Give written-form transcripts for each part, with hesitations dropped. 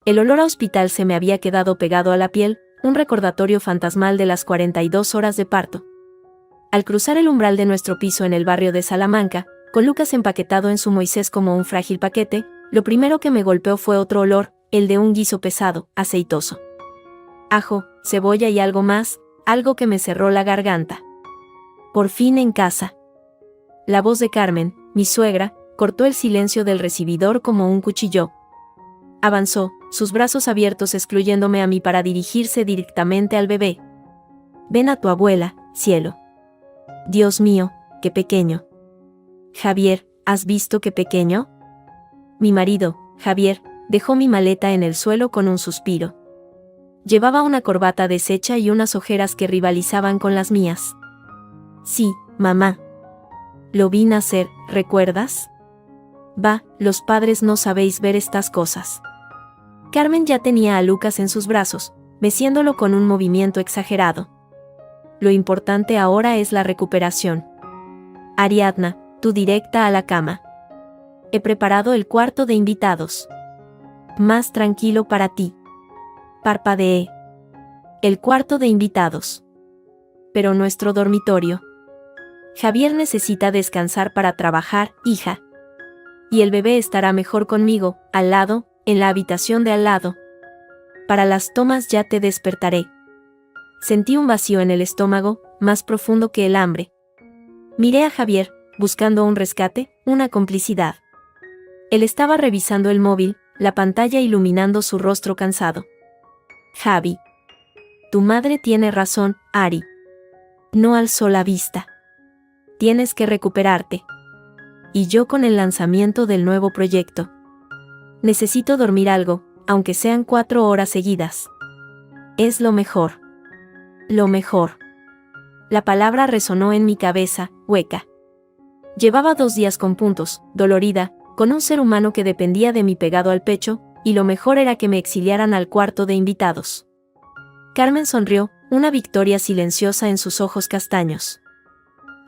El olor a hospital se me había quedado pegado a la piel, un recordatorio fantasmal de las 42 horas de parto. Al cruzar el umbral de nuestro piso en el barrio de Salamanca, con Lucas empaquetado en su Moisés como un frágil paquete, lo primero que me golpeó fue otro olor, el de un guiso pesado, aceitoso. Ajo, cebolla y algo más, algo que me cerró la garganta. Por fin en casa. La voz de Carmen, mi suegra, cortó el silencio del recibidor como un cuchillo. Avanzó, sus brazos abiertos excluyéndome a mí para dirigirse directamente al bebé. Ven a tu abuela, cielo. Dios mío, qué pequeño. Javier, ¿has visto qué pequeño? Mi marido, Javier, dejó mi maleta en el suelo con un suspiro. Llevaba una corbata deshecha y unas ojeras que rivalizaban con las mías. Sí, mamá. Lo vi nacer, ¿recuerdas? Va, los padres no sabéis ver estas cosas. Carmen ya tenía a Lucas en sus brazos, meciéndolo con un movimiento exagerado. Lo importante ahora es la recuperación. Ariadna, tú directa a la cama. He preparado el cuarto de invitados. Más tranquilo para ti. Parpadeé. El cuarto de invitados. Pero nuestro dormitorio. Javier necesita descansar para trabajar, hija. Y el bebé estará mejor conmigo, al lado, en la habitación de al lado. Para las tomas ya te despertaré. Sentí un vacío en el estómago, más profundo que el hambre. Miré a Javier, buscando un rescate, una complicidad. Él estaba revisando el móvil, la pantalla iluminando su rostro cansado. Javi. Tu madre tiene razón, Ari. No alzó la vista. Tienes que recuperarte. Y yo con el lanzamiento del nuevo proyecto. Necesito dormir algo, aunque sean 4 horas seguidas. Es lo mejor. Lo mejor. La palabra resonó en mi cabeza, hueca. Llevaba 2 días con puntos, dolorida, con un ser humano que dependía de mí pegado al pecho, y lo mejor era que me exiliaran al cuarto de invitados. Carmen sonrió, una victoria silenciosa en sus ojos castaños.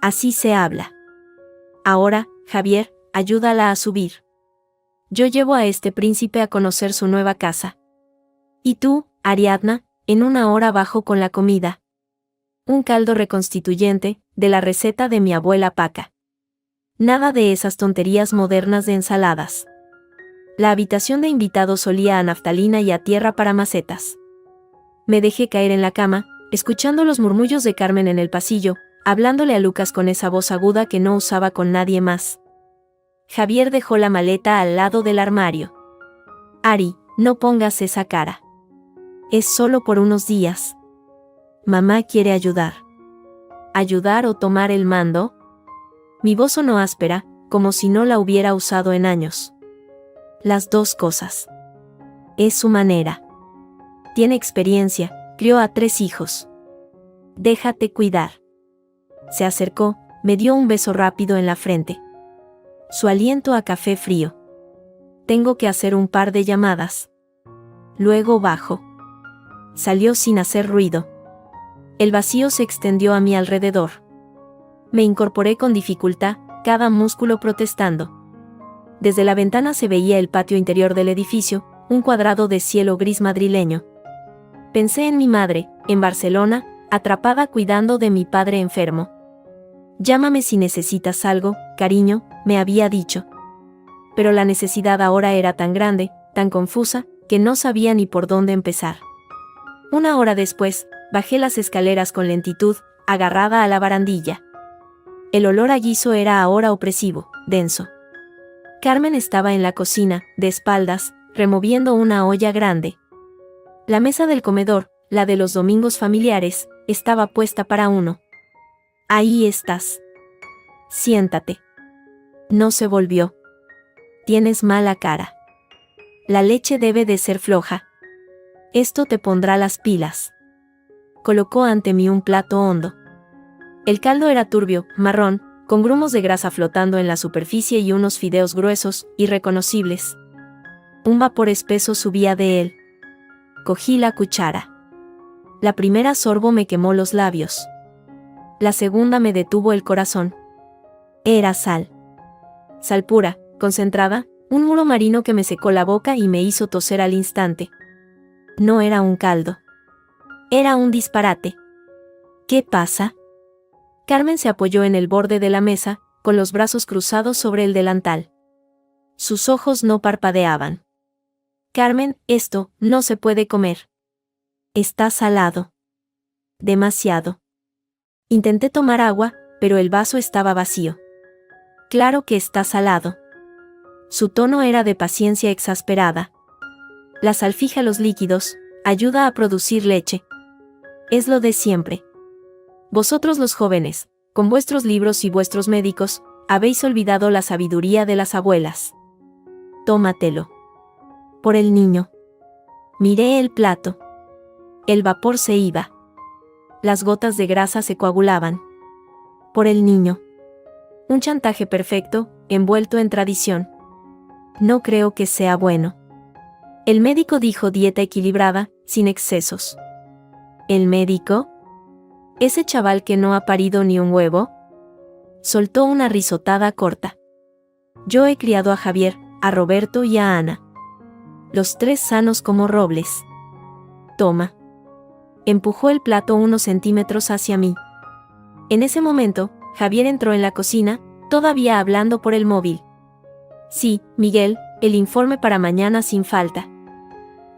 Así se habla. Ahora, Javier, ayúdala a subir. Yo llevo a este príncipe a conocer su nueva casa. Y tú, Ariadna, en 1 hora bajo con la comida. Un caldo reconstituyente, de la receta de mi abuela Paca. Nada de esas tonterías modernas de ensaladas. La habitación de invitados olía a naftalina y a tierra para macetas. Me dejé caer en la cama, escuchando los murmullos de Carmen en el pasillo, hablándole a Lucas con esa voz aguda que no usaba con nadie más. Javier dejó la maleta al lado del armario. Ari, no pongas esa cara. Es solo por unos días. Mamá quiere ayudar. ¿Ayudar o tomar el mando? Mi voz sonó áspera, como si no la hubiera usado en años. Las 2 cosas. Es su manera. Tiene experiencia, crió a 3 hijos. Déjate cuidar. Se acercó, me dio un beso rápido en la frente. Su aliento a café frío. Tengo que hacer un par de llamadas. Luego bajo. Salió sin hacer ruido. El vacío se extendió a mi alrededor. Me incorporé con dificultad, cada músculo protestando. Desde la ventana se veía el patio interior del edificio, un cuadrado de cielo gris madrileño. Pensé en mi madre, en Barcelona, atrapada cuidando de mi padre enfermo. Llámame si necesitas algo, cariño, me había dicho. Pero la necesidad ahora era tan grande, tan confusa, que no sabía ni por dónde empezar. 1 hora después, bajé las escaleras con lentitud, agarrada a la barandilla. El olor a guiso era ahora opresivo, denso. Carmen estaba en la cocina, de espaldas, removiendo una olla grande. La mesa del comedor, la de los domingos familiares, estaba puesta para uno. Ahí estás. Siéntate. No se volvió. Tienes mala cara. La leche debe de ser floja. Esto te pondrá las pilas. Colocó ante mí un plato hondo. El caldo era turbio, marrón, con grumos de grasa flotando en la superficie y unos fideos gruesos, irreconocibles. Un vapor espeso subía de él. Cogí la cuchara. La primera sorbo me quemó los labios. La segunda me detuvo el corazón. Era sal. Sal pura, concentrada, Un muro marino que me secó la boca y me hizo toser al instante. No era un caldo. Era un disparate. ¿Qué pasa? Carmen se apoyó en el borde de la mesa, con los brazos cruzados sobre el delantal. Sus ojos no parpadeaban. Carmen, esto no se puede comer. Está salado. Demasiado. Intenté tomar agua, pero el vaso estaba vacío. Claro que está salado. Su tono era de paciencia exasperada. La sal fija los líquidos, ayuda a producir leche. Es lo de siempre. Vosotros los jóvenes, con vuestros libros y vuestros médicos, habéis olvidado la sabiduría de las abuelas. Tómatelo. Por el niño. Miré el plato. El vapor se iba. Las gotas de grasa se coagulaban. Por el niño. Un chantaje perfecto, envuelto en tradición. No creo que sea bueno. El médico dijo dieta equilibrada, sin excesos. ¿El médico? ¿Ese chaval que no ha parido ni un huevo? Soltó una risotada corta. Yo he criado a Javier, a Roberto y a Ana. Los tres sanos como robles. Toma. Empujó el plato unos centímetros hacia mí. En ese momento, Javier entró en la cocina, todavía hablando por el móvil. Sí, Miguel, el informe para mañana sin falta.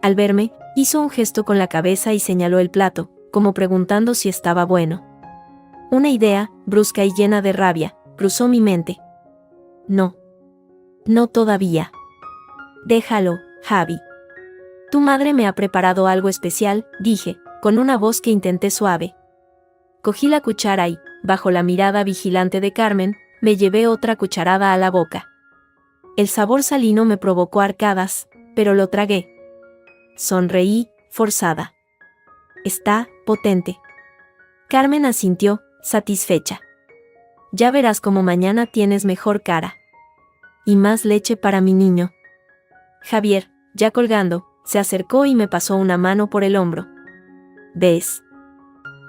Al verme, hizo un gesto con la cabeza y señaló el plato, como preguntando si estaba bueno. Una idea, brusca y llena de rabia, cruzó mi mente. No. No todavía. Déjalo, Javi. Tu madre me ha preparado algo especial, dije, con una voz que intenté suave. Cogí la cuchara y, bajo la mirada vigilante de Carmen, me llevé otra cucharada a la boca. El sabor salino me provocó arcadas, pero lo tragué. Sonreí, forzada. Está potente. Carmen asintió, satisfecha. Ya verás cómo mañana tienes mejor cara. Y más leche para mi niño. Javier, ya colgando, se acercó y me pasó una mano por el hombro. ¿Ves?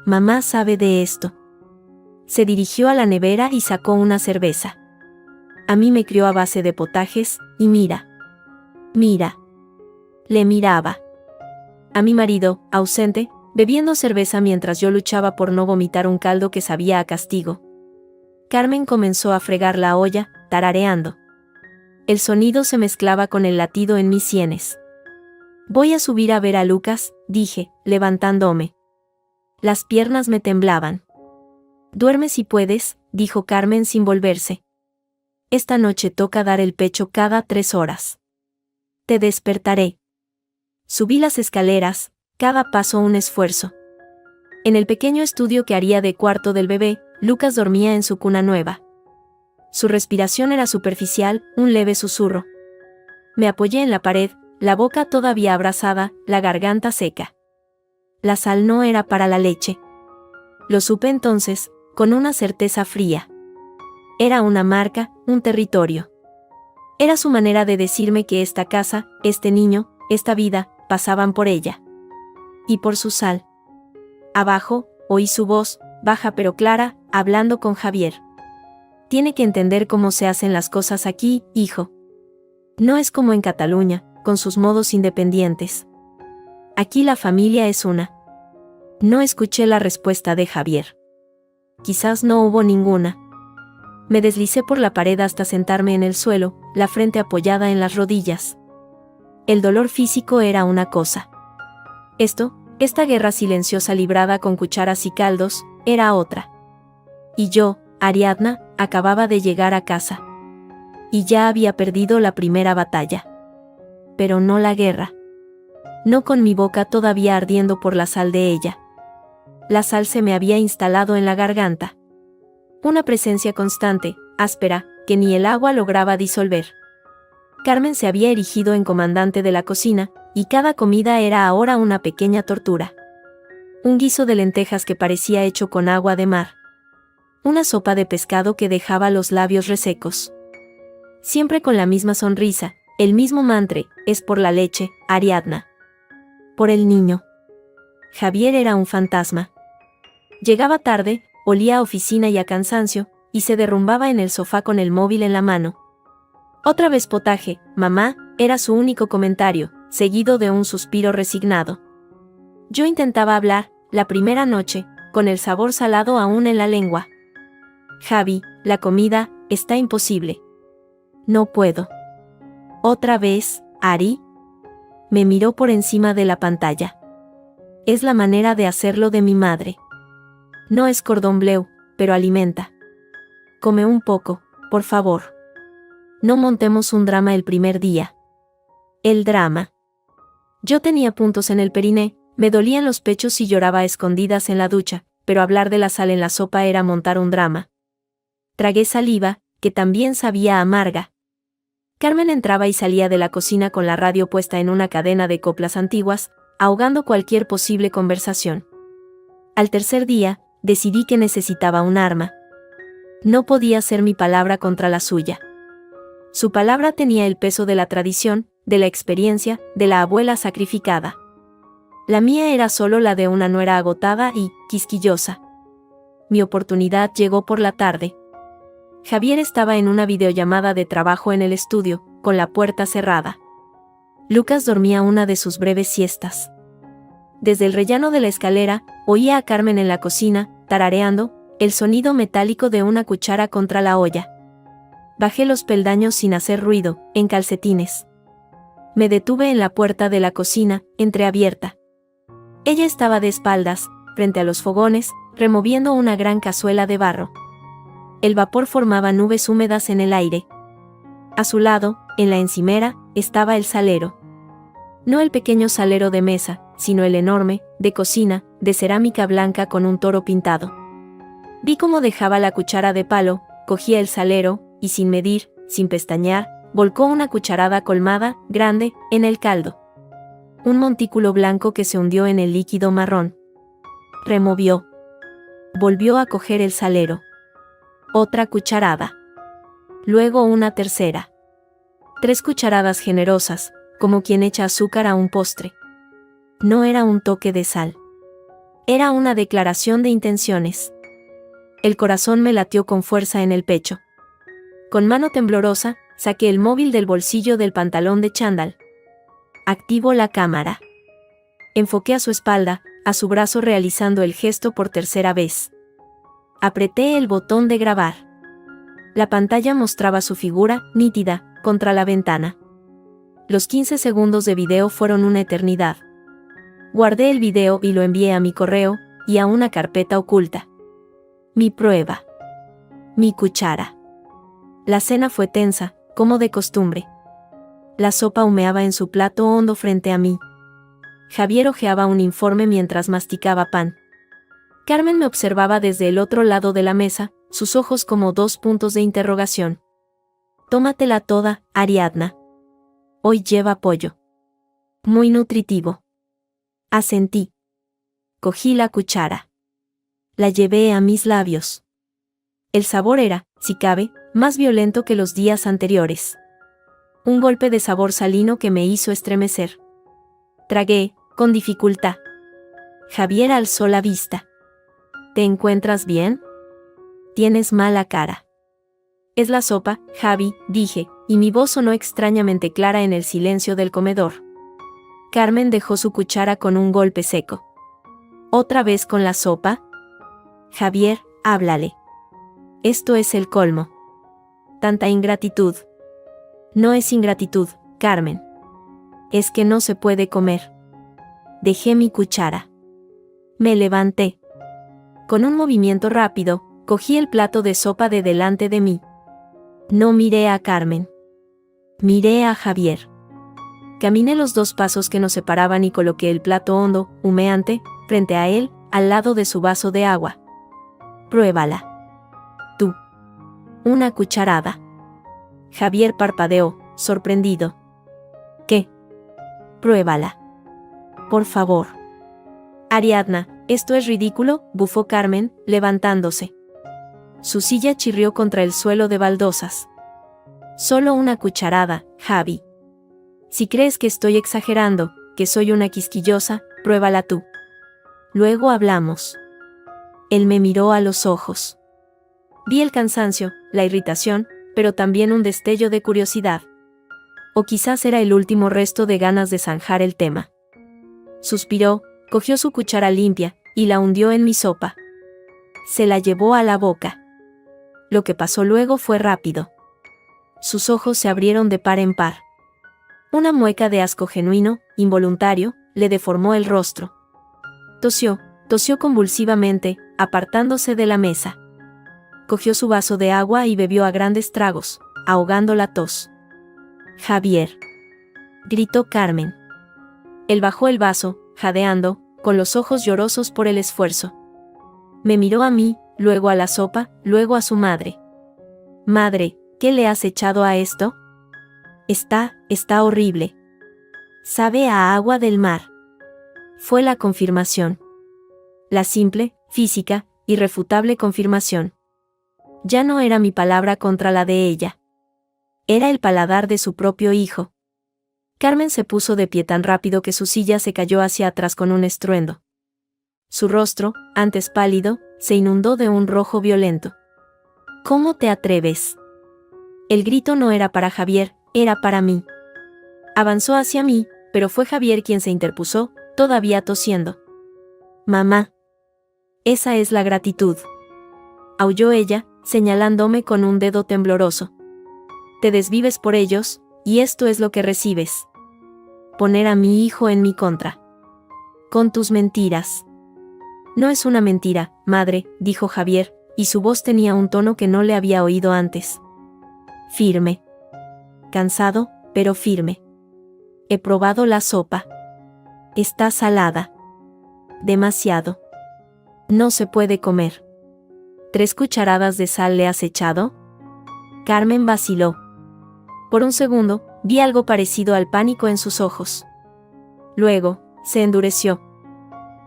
Mamá sabe de esto. Se dirigió a la nevera y sacó una cerveza. A mí me crió a base de potajes, y mira. Mira. Le miraba. A mi marido, ausente, bebiendo cerveza mientras yo luchaba por no vomitar un caldo que sabía a castigo. Carmen comenzó a fregar la olla, tarareando. El sonido se mezclaba con el latido en mis sienes. Voy a subir a ver a Lucas, dije, levantándome. Las piernas me temblaban. Duerme si puedes, dijo Carmen sin volverse. Esta noche toca dar el pecho cada 3 horas. Te despertaré. Subí las escaleras, cada paso un esfuerzo. En el pequeño estudio que haría de cuarto del bebé, Lucas dormía en su cuna nueva. Su respiración era superficial, un leve susurro. Me apoyé en la pared, la boca todavía abrasada, la garganta seca. La sal no era para la leche. Lo supe entonces, con una certeza fría. Era una marca, un territorio. Era su manera de decirme que esta casa, este niño, esta vida, pasaban por ella. Y por su sal. Abajo, oí su voz, baja pero clara, hablando con Javier. Tiene que entender cómo se hacen las cosas aquí, hijo. No es como en Cataluña, con sus modos independientes. Aquí la familia es una. No escuché la respuesta de Javier. Quizás no hubo ninguna. Me deslicé por la pared hasta sentarme en el suelo, la frente apoyada en las rodillas. El dolor físico era una cosa. Esta guerra silenciosa librada con cucharas y caldos, era otra. Y yo, Ariadna, acababa de llegar a casa. Y ya había perdido la primera batalla. Pero no la guerra. No con mi boca todavía ardiendo por la sal de ella. La sal se me había instalado en la garganta. Una presencia constante, áspera, que ni el agua lograba disolver. Carmen se había erigido en comandante de la cocina, y cada comida era ahora una pequeña tortura. Un guiso de lentejas que parecía hecho con agua de mar. Una sopa de pescado que dejaba los labios resecos. Siempre con la misma sonrisa, el mismo mantre, es por la leche, Ariadna. Por el niño. Javier era un fantasma. Llegaba tarde, olía a oficina y a cansancio, y se derrumbaba en el sofá con el móvil en la mano. Otra vez potaje, mamá, era su único comentario, seguido de un suspiro resignado. Yo intentaba hablar, la primera noche, con el sabor salado aún en la lengua. Javi, la comida, está imposible. No puedo. Otra vez, Ari. Me miró por encima de la pantalla. Es la manera de hacerlo de mi madre. No es cordón bleu, pero alimenta. Come un poco, por favor. No montemos un drama el primer día. El drama. Yo tenía puntos en el periné, me dolían los pechos y lloraba a escondidas en la ducha, pero hablar de la sal en la sopa era montar un drama. Tragué saliva, que también sabía amarga. Carmen entraba y salía de la cocina con la radio puesta en una cadena de coplas antiguas, ahogando cualquier posible conversación. Al tercer día, decidí que necesitaba un arma. No podía ser mi palabra contra la suya. Su palabra tenía el peso de la tradición, de la experiencia, de la abuela sacrificada. La mía era solo la de una nuera agotada y quisquillosa. Mi oportunidad llegó por la tarde. Javier estaba en una videollamada de trabajo en el estudio, con la puerta cerrada. Lucas dormía una de sus breves siestas. Desde el rellano de la escalera, oía a Carmen en la cocina, tarareando, el sonido metálico de una cuchara contra la olla. Bajé los peldaños sin hacer ruido, en calcetines. Me detuve en la puerta de la cocina, entreabierta. Ella estaba de espaldas, frente a los fogones, removiendo una gran cazuela de barro. El vapor formaba nubes húmedas en el aire. A su lado, en la encimera, estaba el salero. No el pequeño salero de mesa, sino el enorme, de cocina, de cerámica blanca con un toro pintado. Vi cómo dejaba la cuchara de palo, cogía el salero, y sin medir, sin pestañear, volcó una cucharada colmada, grande, en el caldo. Un montículo blanco que se hundió en el líquido marrón. Removió. Volvió a coger el salero. Otra cucharada. Luego una tercera. 3 cucharadas generosas, como quien echa azúcar a un postre. No era un toque de sal. Era una declaración de intenciones. El corazón me latió con fuerza en el pecho. Con mano temblorosa, saqué el móvil del bolsillo del pantalón de chándal. Activo la cámara. Enfoqué a su espalda, a su brazo realizando el gesto por tercera vez. Apreté el botón de grabar. La pantalla mostraba su figura, nítida, contra la ventana. Los 15 segundos de video fueron una eternidad. Guardé el video y lo envié a mi correo, y a una carpeta oculta. Mi prueba. Mi cuchara. La cena fue tensa, como de costumbre. La sopa humeaba en su plato hondo frente a mí. Javier hojeaba un informe mientras masticaba pan. Carmen me observaba desde el otro lado de la mesa, sus ojos como 2 puntos de interrogación. Tómatela toda, Ariadna. Hoy lleva pollo. Muy nutritivo. Asentí. Cogí la cuchara. La llevé a mis labios. El sabor era, si cabe, más violento que los días anteriores. Un golpe de sabor salino que me hizo estremecer. Tragué, con dificultad. Javier alzó la vista. ¿Te encuentras bien? Tienes mala cara. Es la sopa, Javi, dije, y mi voz sonó extrañamente clara en el silencio del comedor. Carmen dejó su cuchara con un golpe seco. ¿Otra vez con la sopa? Javier, háblale. Esto es el colmo. Tanta ingratitud. No es ingratitud, Carmen. Es que no se puede comer. Dejé mi cuchara. Me levanté. Con un movimiento rápido, cogí el plato de sopa de delante de mí. No miré a Carmen. Miré a Javier. Caminé los 2 pasos que nos separaban y coloqué el plato hondo, humeante, frente a él, al lado de su vaso de agua. Pruébala. Tú. Una cucharada. Javier parpadeó, sorprendido. ¿Qué? Pruébala. Por favor. Ariadna, esto es ridículo, bufó Carmen, levantándose. Su silla chirrió contra el suelo de baldosas. Solo una cucharada, Javi. Si crees que estoy exagerando, que soy una quisquillosa, pruébala tú. Luego hablamos. Él me miró a los ojos. Vi el cansancio, la irritación, pero también un destello de curiosidad. O quizás era el último resto de ganas de zanjar el tema. Suspiró, cogió su cuchara limpia, y la hundió en mi sopa. Se la llevó a la boca. Lo que pasó luego fue rápido. Sus ojos se abrieron de par en par. Una mueca de asco genuino, involuntario, le deformó el rostro. Tosió convulsivamente, apartándose de la mesa. Cogió su vaso de agua y bebió a grandes tragos, ahogando la tos. «Javier», gritó Carmen. Él bajó el vaso, jadeando, con los ojos llorosos por el esfuerzo. Me miró a mí, luego a la sopa, luego a su madre. «Madre, ¿qué le has echado a esto?» Está horrible. Sabe a agua del mar. Fue la confirmación. La simple, física, irrefutable confirmación. Ya no era mi palabra contra la de ella. Era el paladar de su propio hijo. Carmen se puso de pie tan rápido que su silla se cayó hacia atrás con un estruendo. Su rostro, antes pálido, se inundó de un rojo violento. «¿Cómo te atreves?» El grito no era para Javier, era para mí. Avanzó hacia mí, pero fue Javier quien se interpuso, todavía tosiendo. «Mamá. Esa es la gratitud», aulló ella, señalándome con un dedo tembloroso. «Te desvives por ellos, y esto es lo que recibes. Poner a mi hijo en mi contra. Con tus mentiras». «No es una mentira, madre», dijo Javier, y su voz tenía un tono que no le había oído antes. Firme. Cansado, pero firme. «He probado la sopa. Está salada. Demasiado. No se puede comer. ¿3 cucharadas de sal le has echado?» Carmen vaciló. Por un segundo, vi algo parecido al pánico en sus ojos. Luego, se endureció.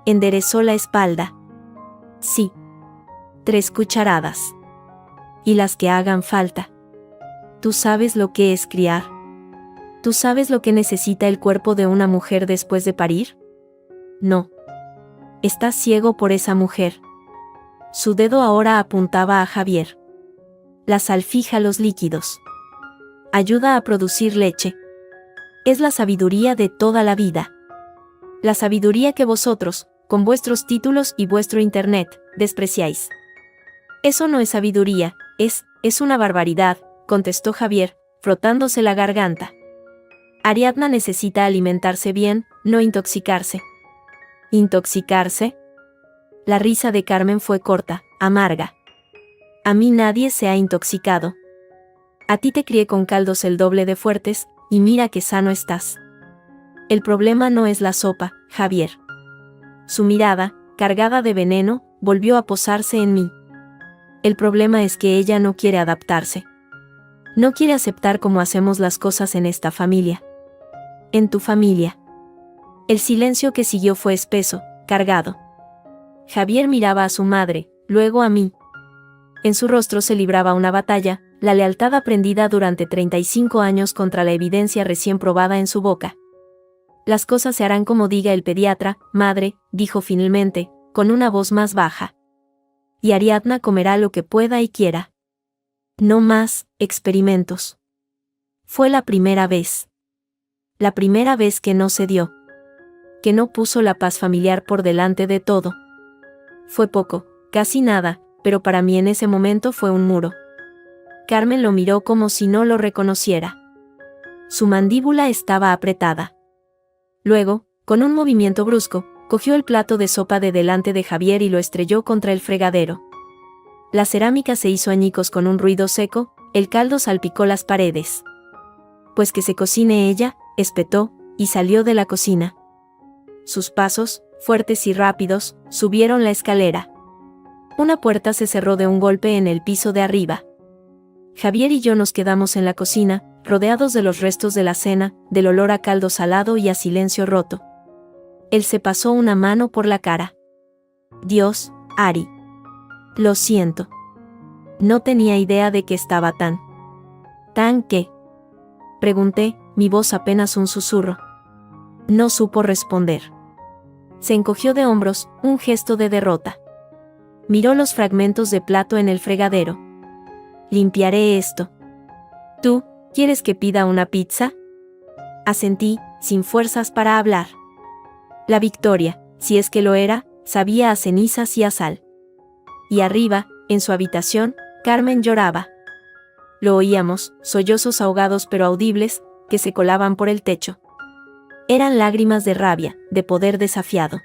Enderezó la espalda. «Sí. 3 cucharadas. Y las que hagan falta. ¿Tú sabes lo que es criar? ¿Tú sabes lo que necesita el cuerpo de una mujer después de parir? No. Estás ciego por esa mujer». Su dedo ahora apuntaba a Javier. «La sal fija los líquidos. Ayuda a producir leche. Es la sabiduría de toda la vida. La sabiduría que vosotros, con vuestros títulos y vuestro internet, despreciáis. Eso no es sabiduría, es una barbaridad», contestó Javier, frotándose la garganta. «Ariadna necesita alimentarse bien, no intoxicarse». «¿Intoxicarse?» La risa de Carmen fue corta, amarga. «A mí nadie se ha intoxicado. A ti te crié con caldos el doble de fuertes, y mira qué sano estás. El problema no es la sopa, Javier». Su mirada, cargada de veneno, volvió a posarse en mí. «El problema es que ella no quiere adaptarse. No quiere aceptar cómo hacemos las cosas en esta familia. En tu familia». El silencio que siguió fue espeso, cargado. Javier miraba a su madre, luego a mí. En su rostro se libraba una batalla, la lealtad aprendida durante 35 años contra la evidencia recién probada en su boca. «Las cosas se harán como diga el pediatra, madre», dijo finalmente, con una voz más baja. «Y Ariadna comerá lo que pueda y quiera. No más experimentos». Fue la primera vez. La primera vez que no cedió. Que no puso la paz familiar por delante de todo. Fue poco, casi nada, pero para mí en ese momento fue un muro. Carmen lo miró como si no lo reconociera. Su mandíbula estaba apretada. Luego, con un movimiento brusco, cogió el plato de sopa de delante de Javier y lo estrelló contra el fregadero. La cerámica se hizo añicos con un ruido seco, el caldo salpicó las paredes. «Pues que se cocine ella», espetó, y salió de la cocina. Sus pasos, fuertes y rápidos, subieron la escalera. Una puerta se cerró de un golpe en el piso de arriba. Javier y yo nos quedamos en la cocina, rodeados de los restos de la cena, del olor a caldo salado y a silencio roto. Él se pasó una mano por la cara. «Dios, Ari. Lo siento. No tenía idea de que estaba tan qué». Pregunté, mi voz apenas un susurro. No supo responder. Se encogió de hombros, un gesto de derrota. Miró los fragmentos de plato en el fregadero. «Limpiaré esto». ¿Tú, quieres que pida una pizza? Asentí, sin fuerzas para hablar. La victoria, si es que lo era, sabía a cenizas y a sal. Y arriba, en su habitación, Carmen lloraba. Lo oíamos, sollozos ahogados pero audibles, que se colaban por el techo. Eran lágrimas de rabia, de poder desafiado.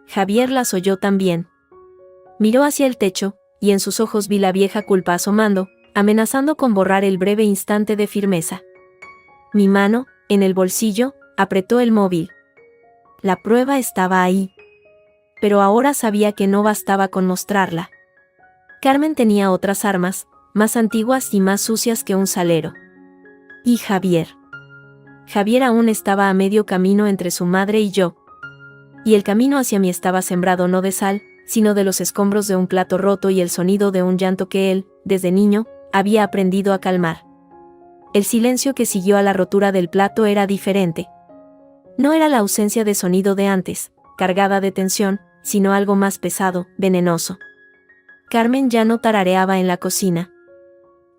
Javier las oyó también. Miró hacia el techo, y en sus ojos vi la vieja culpa asomando, amenazando con borrar el breve instante de firmeza. Mi mano, en el bolsillo, apretó el móvil. La prueba estaba ahí. Pero ahora sabía que no bastaba con mostrarla. Carmen tenía otras armas, más antiguas y más sucias que un salero. Y Javier. Javier aún estaba a medio camino entre su madre y yo. Y el camino hacia mí estaba sembrado no de sal, sino de los escombros de un plato roto y el sonido de un llanto que él, desde niño, había aprendido a calmar. El silencio que siguió a la rotura del plato era diferente. No era la ausencia de sonido de antes, cargada de tensión, sino algo más pesado, venenoso. Carmen ya no tarareaba en la cocina.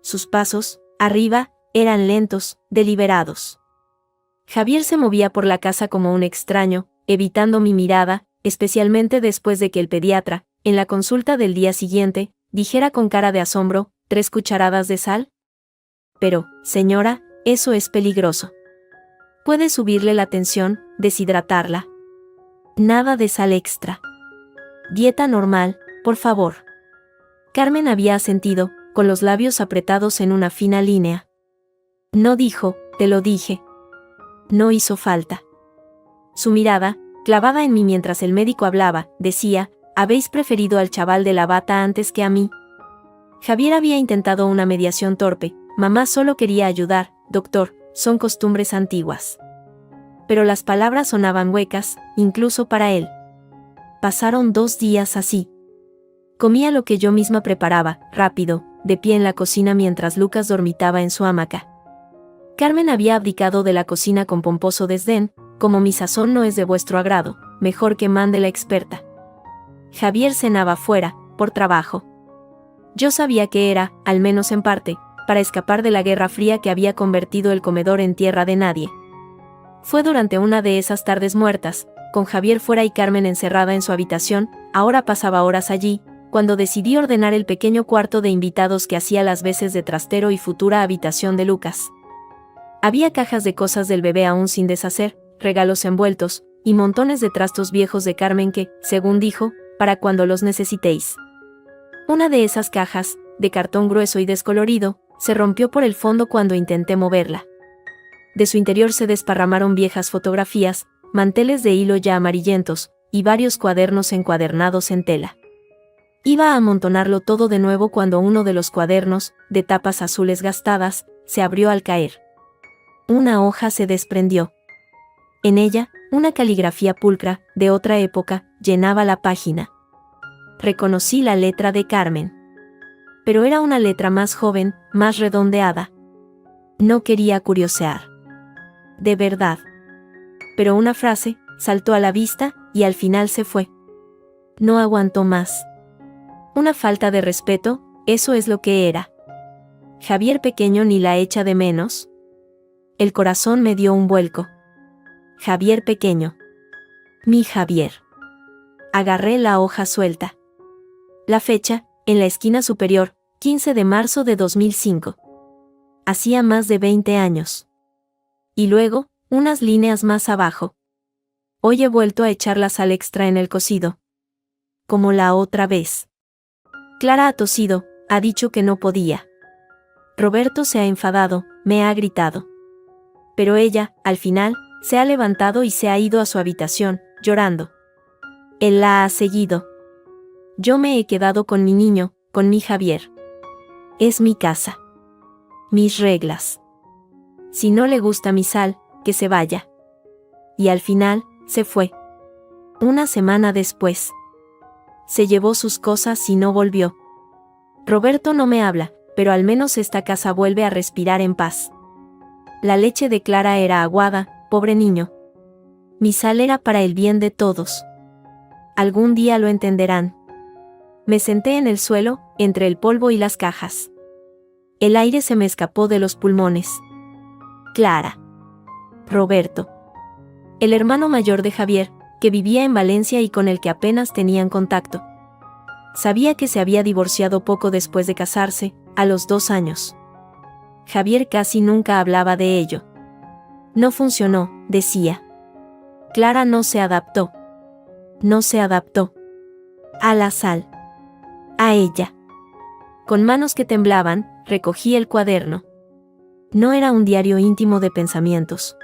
Sus pasos, arriba, eran lentos, deliberados. Javier se movía por la casa como un extraño, evitando mi mirada, especialmente después de que el pediatra, en la consulta del día siguiente, dijera con cara de asombro, ¿3 cucharadas de sal? Pero, señora, eso es peligroso. Puede subirle la tensión, deshidratarla. Nada de sal extra. Dieta normal, por favor. Carmen había asentido, con los labios apretados en una fina línea. No dijo, te lo dije. No hizo falta. Su mirada, clavada en mí mientras el médico hablaba, decía, ¿habéis preferido al chaval de la bata antes que a mí? Javier había intentado una mediación torpe, mamá solo quería ayudar, doctor, son costumbres antiguas. Pero las palabras sonaban huecas, incluso para él. Pasaron 2 días así. Comía lo que yo misma preparaba, rápido, de pie en la cocina mientras Lucas dormitaba en su hamaca. Carmen había abdicado de la cocina con pomposo desdén, como mi sazón no es de vuestro agrado, mejor que mande la experta. Javier cenaba fuera, por trabajo. Yo sabía que era, al menos en parte, para escapar de la Guerra Fría que había convertido el comedor en tierra de nadie. Fue durante una de esas tardes muertas, con Javier fuera y Carmen encerrada en su habitación, ahora pasaba horas allí, cuando decidí ordenar el pequeño cuarto de invitados que hacía las veces de trastero y futura habitación de Lucas. Había cajas de cosas del bebé aún sin deshacer, regalos envueltos, y montones de trastos viejos de Carmen que, según dijo, para cuando los necesitéis. Una de esas cajas, de cartón grueso y descolorido, se rompió por el fondo cuando intenté moverla. De su interior se desparramaron viejas fotografías, manteles de hilo ya amarillentos, y varios cuadernos encuadernados en tela. Iba a amontonarlo todo de nuevo cuando uno de los cuadernos, de tapas azules gastadas, se abrió al caer. Una hoja se desprendió. En ella, una caligrafía pulcra, de otra época, llenaba la página. Reconocí la letra de Carmen. Pero era una letra más joven, más redondeada. No quería curiosear. De verdad. Pero una frase, saltó a la vista, y al final se fue. No aguantó más. Una falta de respeto, eso es lo que era. Javier pequeño ni la echa de menos. El corazón me dio un vuelco. Javier pequeño. Mi Javier. Agarré la hoja suelta. La fecha, en la esquina superior, 15 de marzo de 2005. Hacía más de 20 años. Y luego, unas líneas más abajo. Hoy he vuelto a echar la sal extra en el cocido. Como la otra vez. Clara ha tosido, ha dicho que no podía. Roberto se ha enfadado, me ha gritado. Pero ella, al final, se ha levantado y se ha ido a su habitación, llorando. Él la ha seguido. Yo me he quedado con mi niño, con mi Javier. Es mi casa. Mis reglas. Si no le gusta mi sal, que se vaya. Y al final, se fue. Una semana después. Se llevó sus cosas y no volvió. Roberto no me habla, pero al menos esta casa vuelve a respirar en paz. La leche de Clara era aguada, pobre niño. Mi sal era para el bien de todos. Algún día lo entenderán. Me senté en el suelo, entre el polvo y las cajas. El aire se me escapó de los pulmones. Clara. Roberto. El hermano mayor de Javier, que vivía en Valencia y con el que apenas tenían contacto. Sabía que se había divorciado poco después de casarse, a los 2 años. Javier casi nunca hablaba de ello. No funcionó, decía. Clara no se adaptó. No se adaptó. A la sal. A ella. Con manos que temblaban, recogí el cuaderno. No era un diario íntimo de pensamientos.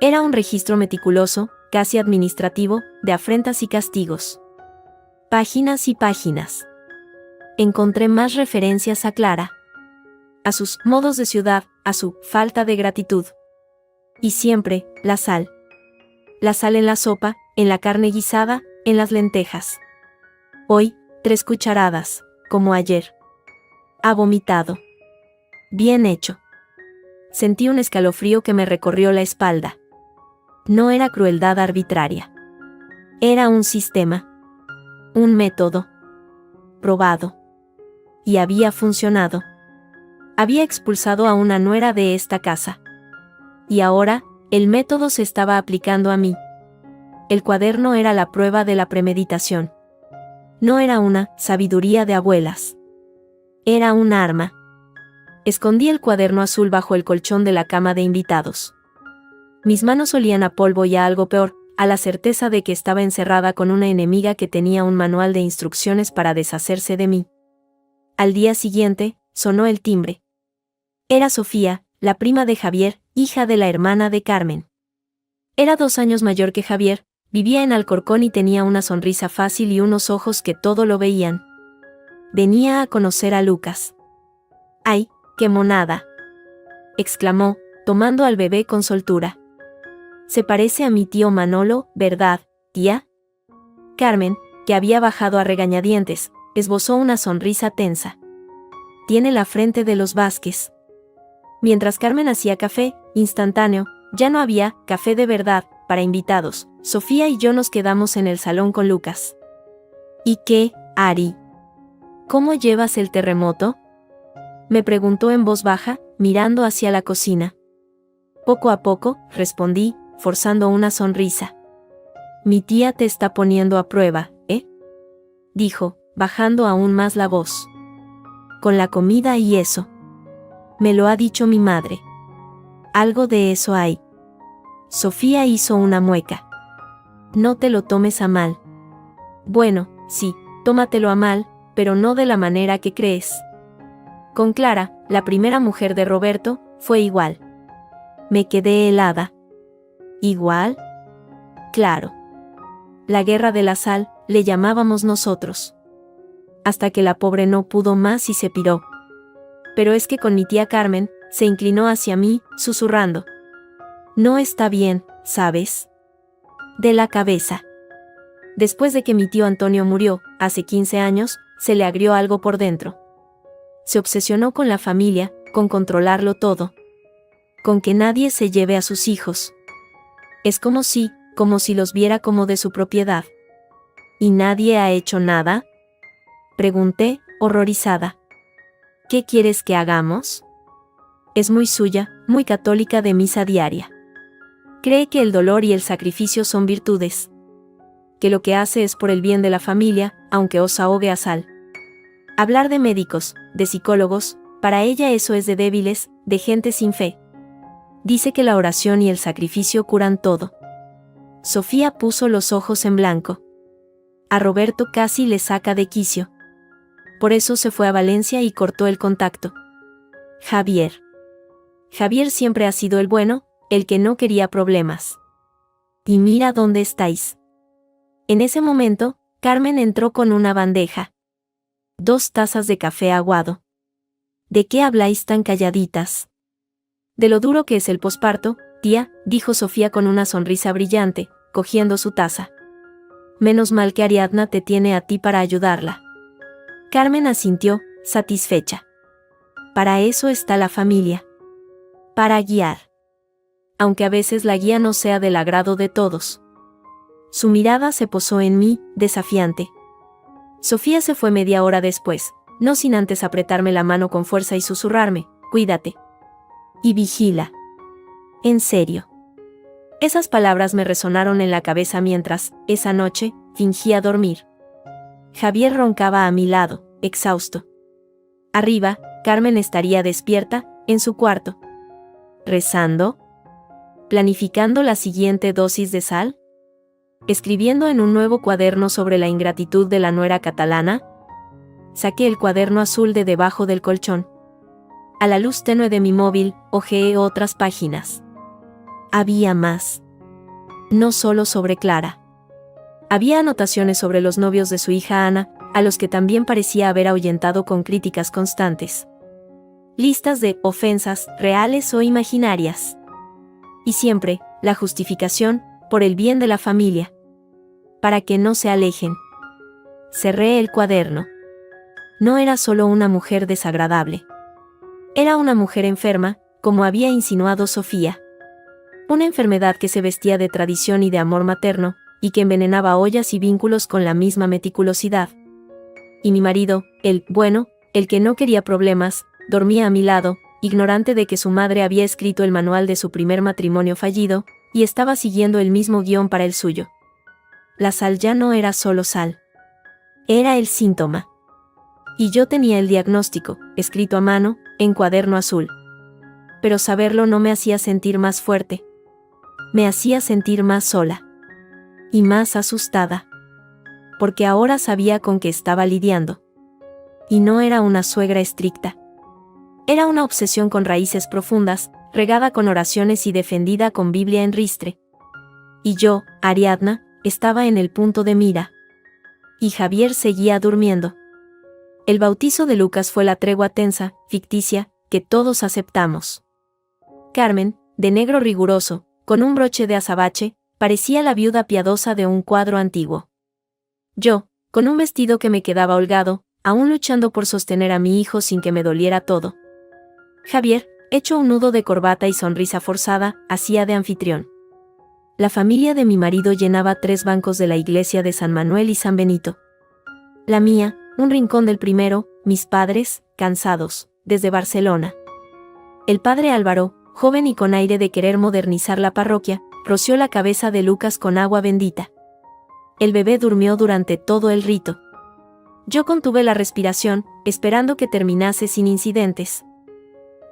Era un registro meticuloso, casi administrativo, de afrentas y castigos. Páginas y páginas. Encontré más referencias a Clara. A sus modos de ciudad, a su falta de gratitud. Y siempre, la sal. La sal en la sopa, en la carne guisada, en las lentejas. Hoy, 3 cucharadas, como ayer. Ha vomitado. Bien hecho. Sentí un escalofrío que me recorrió la espalda. No era crueldad arbitraria. Era un sistema. Un método. Probado. Y había funcionado. Había expulsado a una nuera de esta casa. Y ahora, el método se estaba aplicando a mí. El cuaderno era la prueba de la premeditación. No era una sabiduría de abuelas. Era un arma. Escondí el cuaderno azul bajo el colchón de la cama de invitados. Mis manos olían a polvo y a algo peor, a la certeza de que estaba encerrada con una enemiga que tenía un manual de instrucciones para deshacerse de mí. Al día siguiente, sonó el timbre. Era Sofía, la prima de Javier, hija de la hermana de Carmen. Era 2 años mayor que Javier, vivía en Alcorcón y tenía una sonrisa fácil y unos ojos que todo lo veían. Venía a conocer a Lucas. ¡Ay, qué monada!, exclamó, tomando al bebé con soltura. Se parece a mi tío Manolo, ¿verdad, tía? Carmen, que había bajado a regañadientes, esbozó una sonrisa tensa. Tiene la frente de los Vázquez. Mientras Carmen hacía café, instantáneo, ya no había café de verdad para invitados. Sofía y yo nos quedamos en el salón con Lucas. ¿Y qué, Ari? ¿Cómo llevas el terremoto?, me preguntó en voz baja, mirando hacia la cocina. Poco a poco, respondí, forzando una sonrisa. Mi tía te está poniendo a prueba, ¿eh?, dijo, bajando aún más la voz. Con la comida y eso. Me lo ha dicho mi madre. Algo de eso hay. Sofía hizo una mueca. No te lo tomes a mal. Bueno, sí, tómatelo a mal, pero no de la manera que crees. Con Clara, la primera mujer de Roberto, fue igual. Me quedé helada. ¿Igual? Claro. La guerra de la sal, le llamábamos nosotros. Hasta que la pobre no pudo más y se piró. Pero es que con mi tía Carmen, se inclinó hacia mí, susurrando. No está bien, ¿sabes? De la cabeza. Después de que mi tío Antonio murió, hace 15 años, se le agrió algo por dentro. Se obsesionó con la familia, con controlarlo todo. Con que nadie se lleve a sus hijos. Es como si los viera como de su propiedad. ¿Y nadie ha hecho nada?, pregunté, horrorizada. ¿Qué quieres que hagamos? Es muy suya, muy católica de misa diaria. Cree que el dolor y el sacrificio son virtudes. Que lo que hace es por el bien de la familia, aunque os ahogue a sal. Hablar de médicos, de psicólogos, para ella eso es de débiles, de gente sin fe. Dice que la oración y el sacrificio curan todo. Sofía puso los ojos en blanco. A Roberto casi le saca de quicio. Por eso se fue a Valencia y cortó el contacto. Javier. Javier siempre ha sido el bueno, el que no quería problemas. Y mira dónde estáis. En ese momento, Carmen entró con una bandeja. 2 tazas de café aguado. ¿De qué habláis tan calladitas? De lo duro que es el posparto, tía, dijo Sofía con una sonrisa brillante, cogiendo su taza. Menos mal que Ariadna te tiene a ti para ayudarla. Carmen asintió, satisfecha. Para eso está la familia. Para guiar. Aunque a veces la guía no sea del agrado de todos. Su mirada se posó en mí, desafiante. Sofía se fue media hora después, no sin antes apretarme la mano con fuerza y susurrarme: cuídate. Y vigila. En serio. Esas palabras me resonaron en la cabeza mientras, esa noche, fingía dormir. Javier roncaba a mi lado, exhausto. Arriba, Carmen estaría despierta, en su cuarto. ¿Rezando? ¿Planificando la siguiente dosis de sal? ¿Escribiendo en un nuevo cuaderno sobre la ingratitud de la nuera catalana? Saqué el cuaderno azul de debajo del colchón. A la luz tenue de mi móvil, hojeé otras páginas. Había más. No solo sobre Clara. Había anotaciones sobre los novios de su hija Ana, a los que también parecía haber ahuyentado con críticas constantes. Listas de ofensas, reales o imaginarias. Y siempre, la justificación, por el bien de la familia. Para que no se alejen. Cerré el cuaderno. No era solo una mujer desagradable. Era una mujer enferma, como había insinuado Sofía. Una enfermedad que se vestía de tradición y de amor materno, y que envenenaba ollas y vínculos con la misma meticulosidad. Y mi marido, el que no quería problemas, dormía a mi lado, ignorante de que su madre había escrito el manual de su primer matrimonio fallido, y estaba siguiendo el mismo guión para el suyo. La sal ya no era solo sal. Era el síntoma. Y yo tenía el diagnóstico, escrito a mano, en cuaderno azul. Pero saberlo no me hacía sentir más fuerte. Me hacía sentir más sola. Y más asustada. Porque ahora sabía con qué estaba lidiando. Y no era una suegra estricta. Era una obsesión con raíces profundas, regada con oraciones y defendida con Biblia en ristre. Y yo, Ariadna, estaba en el punto de mira. Y Javier seguía durmiendo. El bautizo de Lucas fue la tregua tensa, ficticia, que todos aceptamos. Carmen, de negro riguroso, con un broche de azabache, parecía la viuda piadosa de un cuadro antiguo. Yo, con un vestido que me quedaba holgado, aún luchando por sostener a mi hijo sin que me doliera todo. Javier, hecho un nudo de corbata y sonrisa forzada, hacía de anfitrión. La familia de mi marido llenaba 3 bancos de la iglesia de San Manuel y San Benito. La mía, un rincón del primero, mis padres, cansados, desde Barcelona. El padre Álvaro, joven y con aire de querer modernizar la parroquia, roció la cabeza de Lucas con agua bendita. El bebé durmió durante todo el rito. Yo contuve la respiración, esperando que terminase sin incidentes.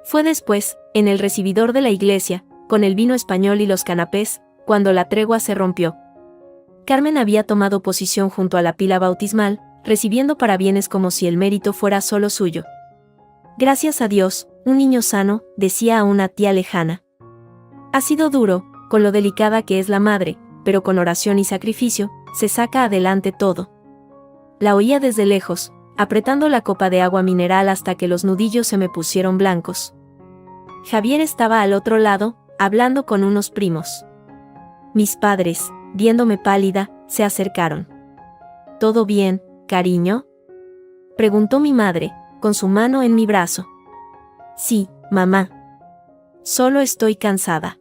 Fue después, en el recibidor de la iglesia, con el vino español y los canapés, cuando la tregua se rompió. Carmen había tomado posición junto a la pila bautismal, recibiendo parabienes como si el mérito fuera solo suyo. Gracias a Dios, un niño sano, decía a una tía lejana. Ha sido duro, con lo delicada que es la madre, pero con oración y sacrificio, se saca adelante todo. La oía desde lejos, apretando la copa de agua mineral hasta que los nudillos se me pusieron blancos. Javier estaba al otro lado, hablando con unos primos. Mis padres, viéndome pálida, se acercaron. ¿Todo bien, cariño?, preguntó mi madre, con su mano en mi brazo. Sí, mamá. Solo estoy cansada.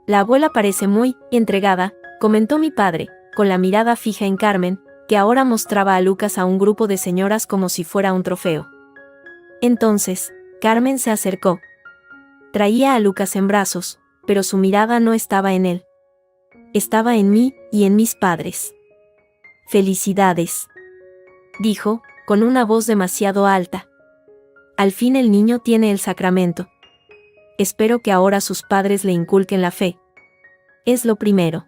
La abuela parece muy entregada, comentó mi padre, con la mirada fija en Carmen, que ahora mostraba a Lucas a un grupo de señoras como si fuera un trofeo. Entonces, Carmen se acercó. Traía a Lucas en brazos, pero su mirada no estaba en él. Estaba en mí y en mis padres. Felicidades, dijo, con una voz demasiado alta. Al fin el niño tiene el sacramento. Espero que ahora sus padres le inculquen la fe. Es lo primero.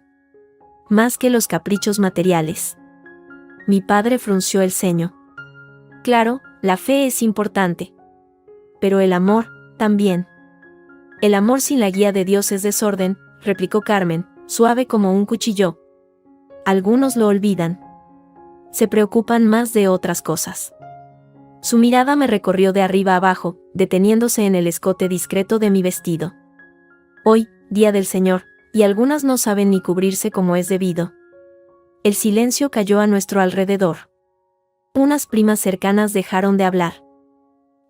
Más que los caprichos materiales. Mi padre frunció el ceño. Claro, la fe es importante. Pero el amor, también. El amor sin la guía de Dios es desorden, replicó Carmen, suave como un cuchillo. Algunos lo olvidan. Se preocupan más de otras cosas. Su mirada me recorrió de arriba abajo, deteniéndose en el escote discreto de mi vestido. Hoy, día del Señor, y algunas no saben ni cubrirse como es debido. El silencio cayó a nuestro alrededor. Unas primas cercanas dejaron de hablar.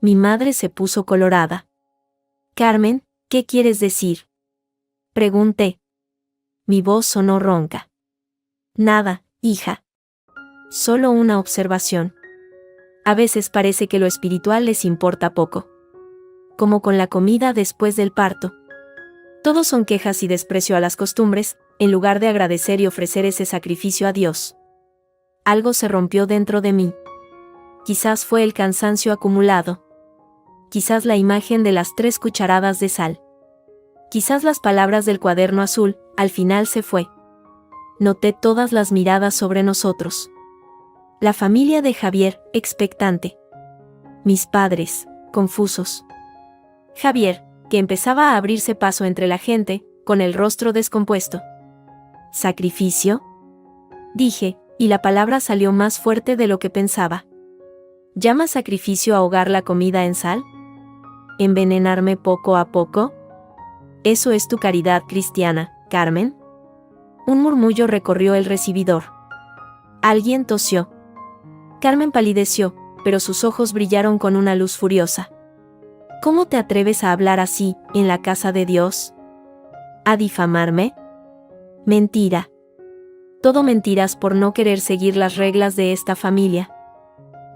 Mi madre se puso colorada. Carmen, ¿qué quieres decir?, pregunté. Mi voz sonó ronca. Nada, hija. Solo una observación. A veces parece que lo espiritual les importa poco. Como con la comida después del parto. Todos son quejas y desprecio a las costumbres, en lugar de agradecer y ofrecer ese sacrificio a Dios. Algo se rompió dentro de mí. Quizás fue el cansancio acumulado. Quizás la imagen de las 3 cucharadas de sal. Quizás las palabras del cuaderno azul, al final se fue. Noté todas las miradas sobre nosotros. La familia de Javier, expectante. Mis padres, confusos. Javier, que empezaba a abrirse paso entre la gente, con el rostro descompuesto. ¿Sacrificio? Dije, y la palabra salió más fuerte de lo que pensaba. ¿Llamas sacrificio ahogar la comida en sal? ¿Envenenarme poco a poco? ¿Eso es tu caridad cristiana, Carmen? Un murmullo recorrió el recibidor. Alguien tosió. Carmen palideció, pero sus ojos brillaron con una luz furiosa. ¿Cómo te atreves a hablar así, en la casa de Dios? ¿A difamarme? Mentira. Todo mentiras por no querer seguir las reglas de esta familia.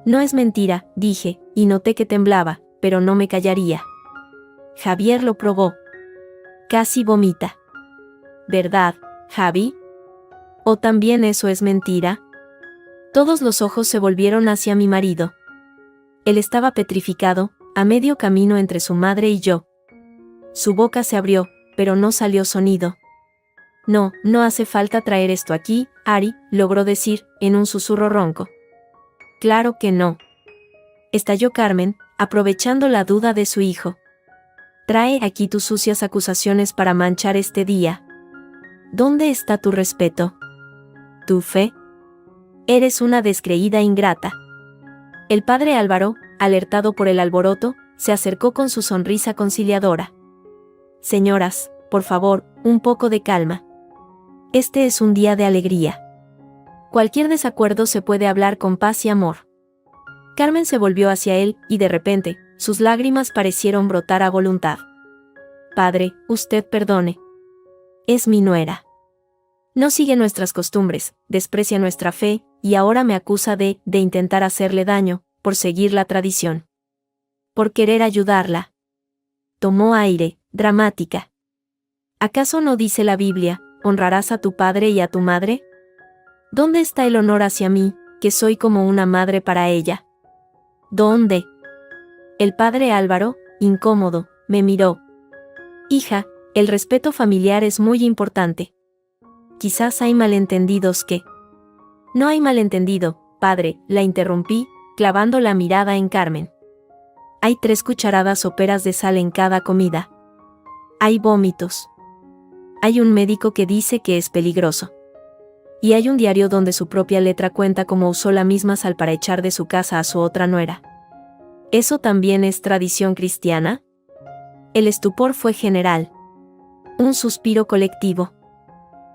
No es mentira, dije, y noté que temblaba, pero no me callaría. Javier lo probó. Casi vomita. ¿Verdad, Javi? ¿O también eso es mentira? Todos los ojos se volvieron hacia mi marido. Él estaba petrificado, a medio camino entre su madre y yo. Su boca se abrió, pero no salió sonido. No, no hace falta traer esto aquí, Ari, logró decir, en un susurro ronco. Claro que no. Estalló Carmen, aprovechando la duda de su hijo. Trae aquí tus sucias acusaciones para manchar este día. ¿Dónde está tu respeto? ¿Tu fe? Eres una descreída ingrata. El padre Álvaro, alertado por el alboroto, se acercó con su sonrisa conciliadora. Señoras, por favor, un poco de calma. Este es un día de alegría. Cualquier desacuerdo se puede hablar con paz y amor. Carmen se volvió hacia él, y de repente, sus lágrimas parecieron brotar a voluntad. Padre, usted perdone. Es mi nuera. No sigue nuestras costumbres, desprecia nuestra fe, y ahora me acusa de intentar hacerle daño, por seguir la tradición. Por querer ayudarla. Tomó aire, dramática. ¿Acaso no dice la Biblia, honrarás a tu padre y a tu madre? ¿Dónde está el honor hacia mí, que soy como una madre para ella? ¿Dónde? El padre Álvaro, incómodo, me miró. Hija, el respeto familiar es muy importante. Quizás hay malentendidos que... No hay malentendido, padre, la interrumpí, clavando la mirada en Carmen. Hay 3 cucharadas soperas de sal en cada comida. Hay vómitos. Hay un médico que dice que es peligroso. Y hay un diario donde su propia letra cuenta cómo usó la misma sal para echar de su casa a su otra nuera. ¿Eso también es tradición cristiana? El estupor fue general. Un suspiro colectivo.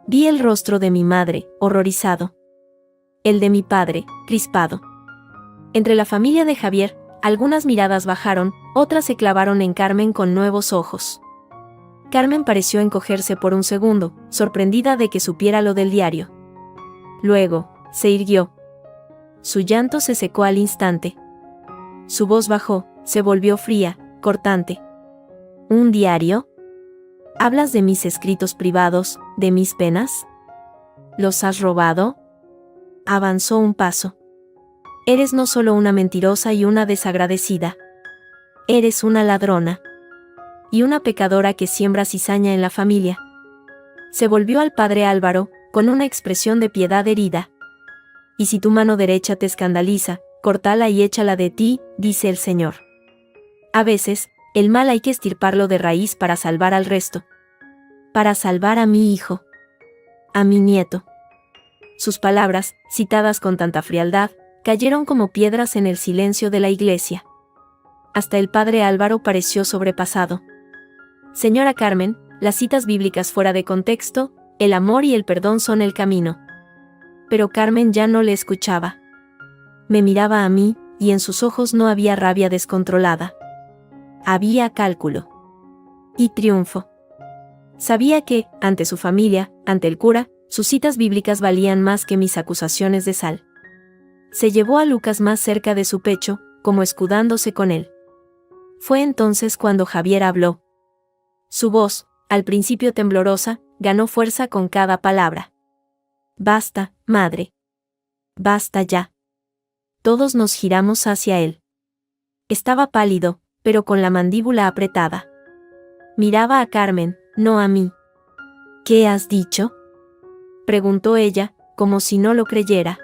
Vi el rostro de mi madre, horrorizado. El de mi padre, crispado. Entre la familia de Javier, algunas miradas bajaron, otras se clavaron en Carmen con nuevos ojos. Carmen pareció encogerse por un segundo, sorprendida de que supiera lo del diario. Luego, se irguió. Su llanto se secó al instante. Su voz bajó, se volvió fría, cortante. ¿Un diario? ¿Hablas de mis escritos privados, de mis penas? ¿Los has robado? Avanzó un paso. Eres no solo una mentirosa y una desagradecida. Eres una ladrona. Y una pecadora que siembra cizaña en la familia. Se volvió al padre Álvaro, con una expresión de piedad herida. Y si tu mano derecha te escandaliza, córtala y échala de ti, dice el Señor. A veces, el mal hay que estirparlo de raíz para salvar al resto. Para salvar a mi hijo. A mi nieto. Sus palabras, citadas con tanta frialdad, cayeron como piedras en el silencio de la iglesia. Hasta el padre Álvaro pareció sobrepasado. Señora Carmen, las citas bíblicas fuera de contexto, el amor y el perdón son el camino. Pero Carmen ya no le escuchaba. Me miraba a mí, y en sus ojos no había rabia descontrolada. Había cálculo. Y triunfo. Sabía que, ante su familia, ante el cura, sus citas bíblicas valían más que mis acusaciones de sal. Se llevó a Lucas más cerca de su pecho, como escudándose con él. Fue entonces cuando Javier habló. Su voz, al principio temblorosa, ganó fuerza con cada palabra. Basta, madre. Basta ya. Todos nos giramos hacia él. Estaba pálido, pero con la mandíbula apretada. Miraba a Carmen, no a mí. ¿Qué has dicho?, preguntó ella, como si no lo creyera.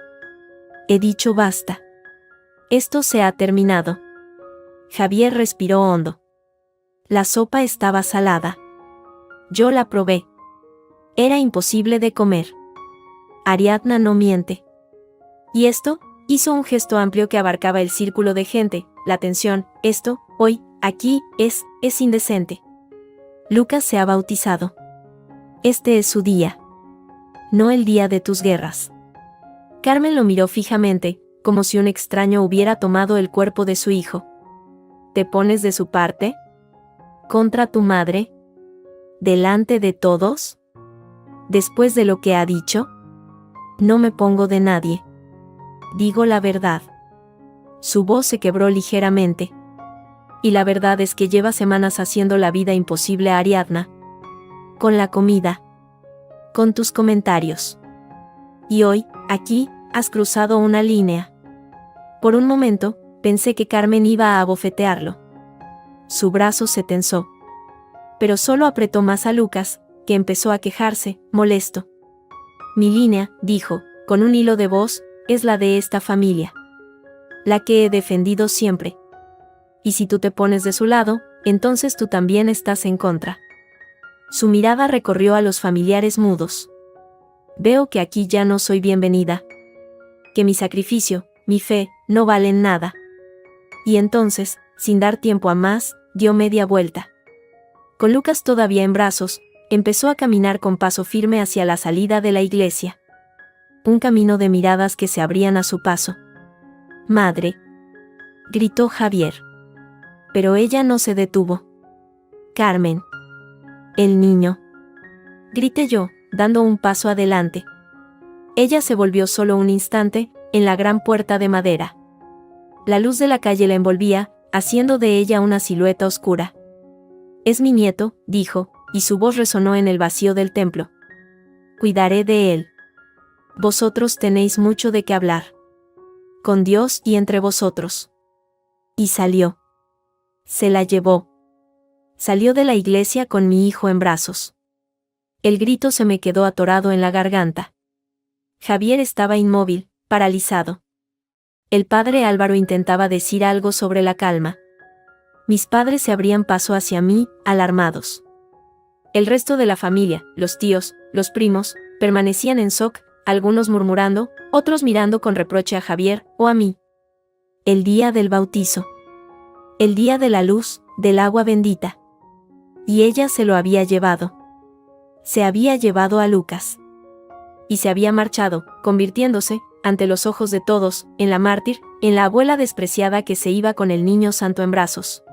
He dicho basta. Esto se ha terminado. Javier respiró hondo. La sopa estaba salada. Yo la probé. Era imposible de comer. Ariadna no miente. ¿Y esto? Hizo un gesto amplio que abarcaba el círculo de gente. La tensión, esto, hoy, aquí, es indecente. Lucas se ha bautizado. Este es su día. No el día de tus guerras. Carmen lo miró fijamente, como si un extraño hubiera tomado el cuerpo de su hijo. ¿Te pones de su parte? ¿Contra tu madre? ¿Delante de todos? ¿Después de lo que ha dicho? No me pongo de nadie. Digo la verdad. Su voz se quebró ligeramente. Y la verdad es que lleva semanas haciendo la vida imposible a Ariadna. Con la comida. Con tus comentarios. Y hoy, aquí, has cruzado una línea. Por un momento, pensé que Carmen iba a abofetearlo. Su brazo se tensó. Pero solo apretó más a Lucas, que empezó a quejarse, molesto. Mi línea, dijo, con un hilo de voz, es la de esta familia. La que he defendido siempre. Y si tú te pones de su lado, entonces tú también estás en contra. Su mirada recorrió a los familiares mudos. Veo que aquí ya no soy bienvenida. Que mi sacrificio, mi fe, no valen nada. Y entonces, sin dar tiempo a más, dio media vuelta. Con Lucas todavía en brazos, empezó a caminar con paso firme hacia la salida de la iglesia. Un camino de miradas que se abrían a su paso. Madre, gritó Javier. Pero ella no se detuvo. Carmen. El niño. Grité yo, dando un paso adelante. Ella se volvió solo un instante, en la gran puerta de madera. La luz de la calle la envolvía, haciendo de ella una silueta oscura. Es mi nieto, dijo, y su voz resonó en el vacío del templo. Cuidaré de él. Vosotros tenéis mucho de qué hablar. Con Dios y entre vosotros. Y salió. Se la llevó. Salió de la iglesia con mi hijo en brazos. El grito se me quedó atorado en la garganta. Javier estaba inmóvil, paralizado. El padre Álvaro intentaba decir algo sobre la calma. Mis padres se abrían paso hacia mí, alarmados. El resto de la familia, los tíos, los primos, permanecían en shock, algunos murmurando, otros mirando con reproche a Javier o a mí. El día del bautizo. El día de la luz, del agua bendita. Y ella se lo había llevado. Se había llevado a Lucas. Y se había marchado, convirtiéndose, ante los ojos de todos, en la mártir, en la abuela despreciada que se iba con el niño santo en brazos.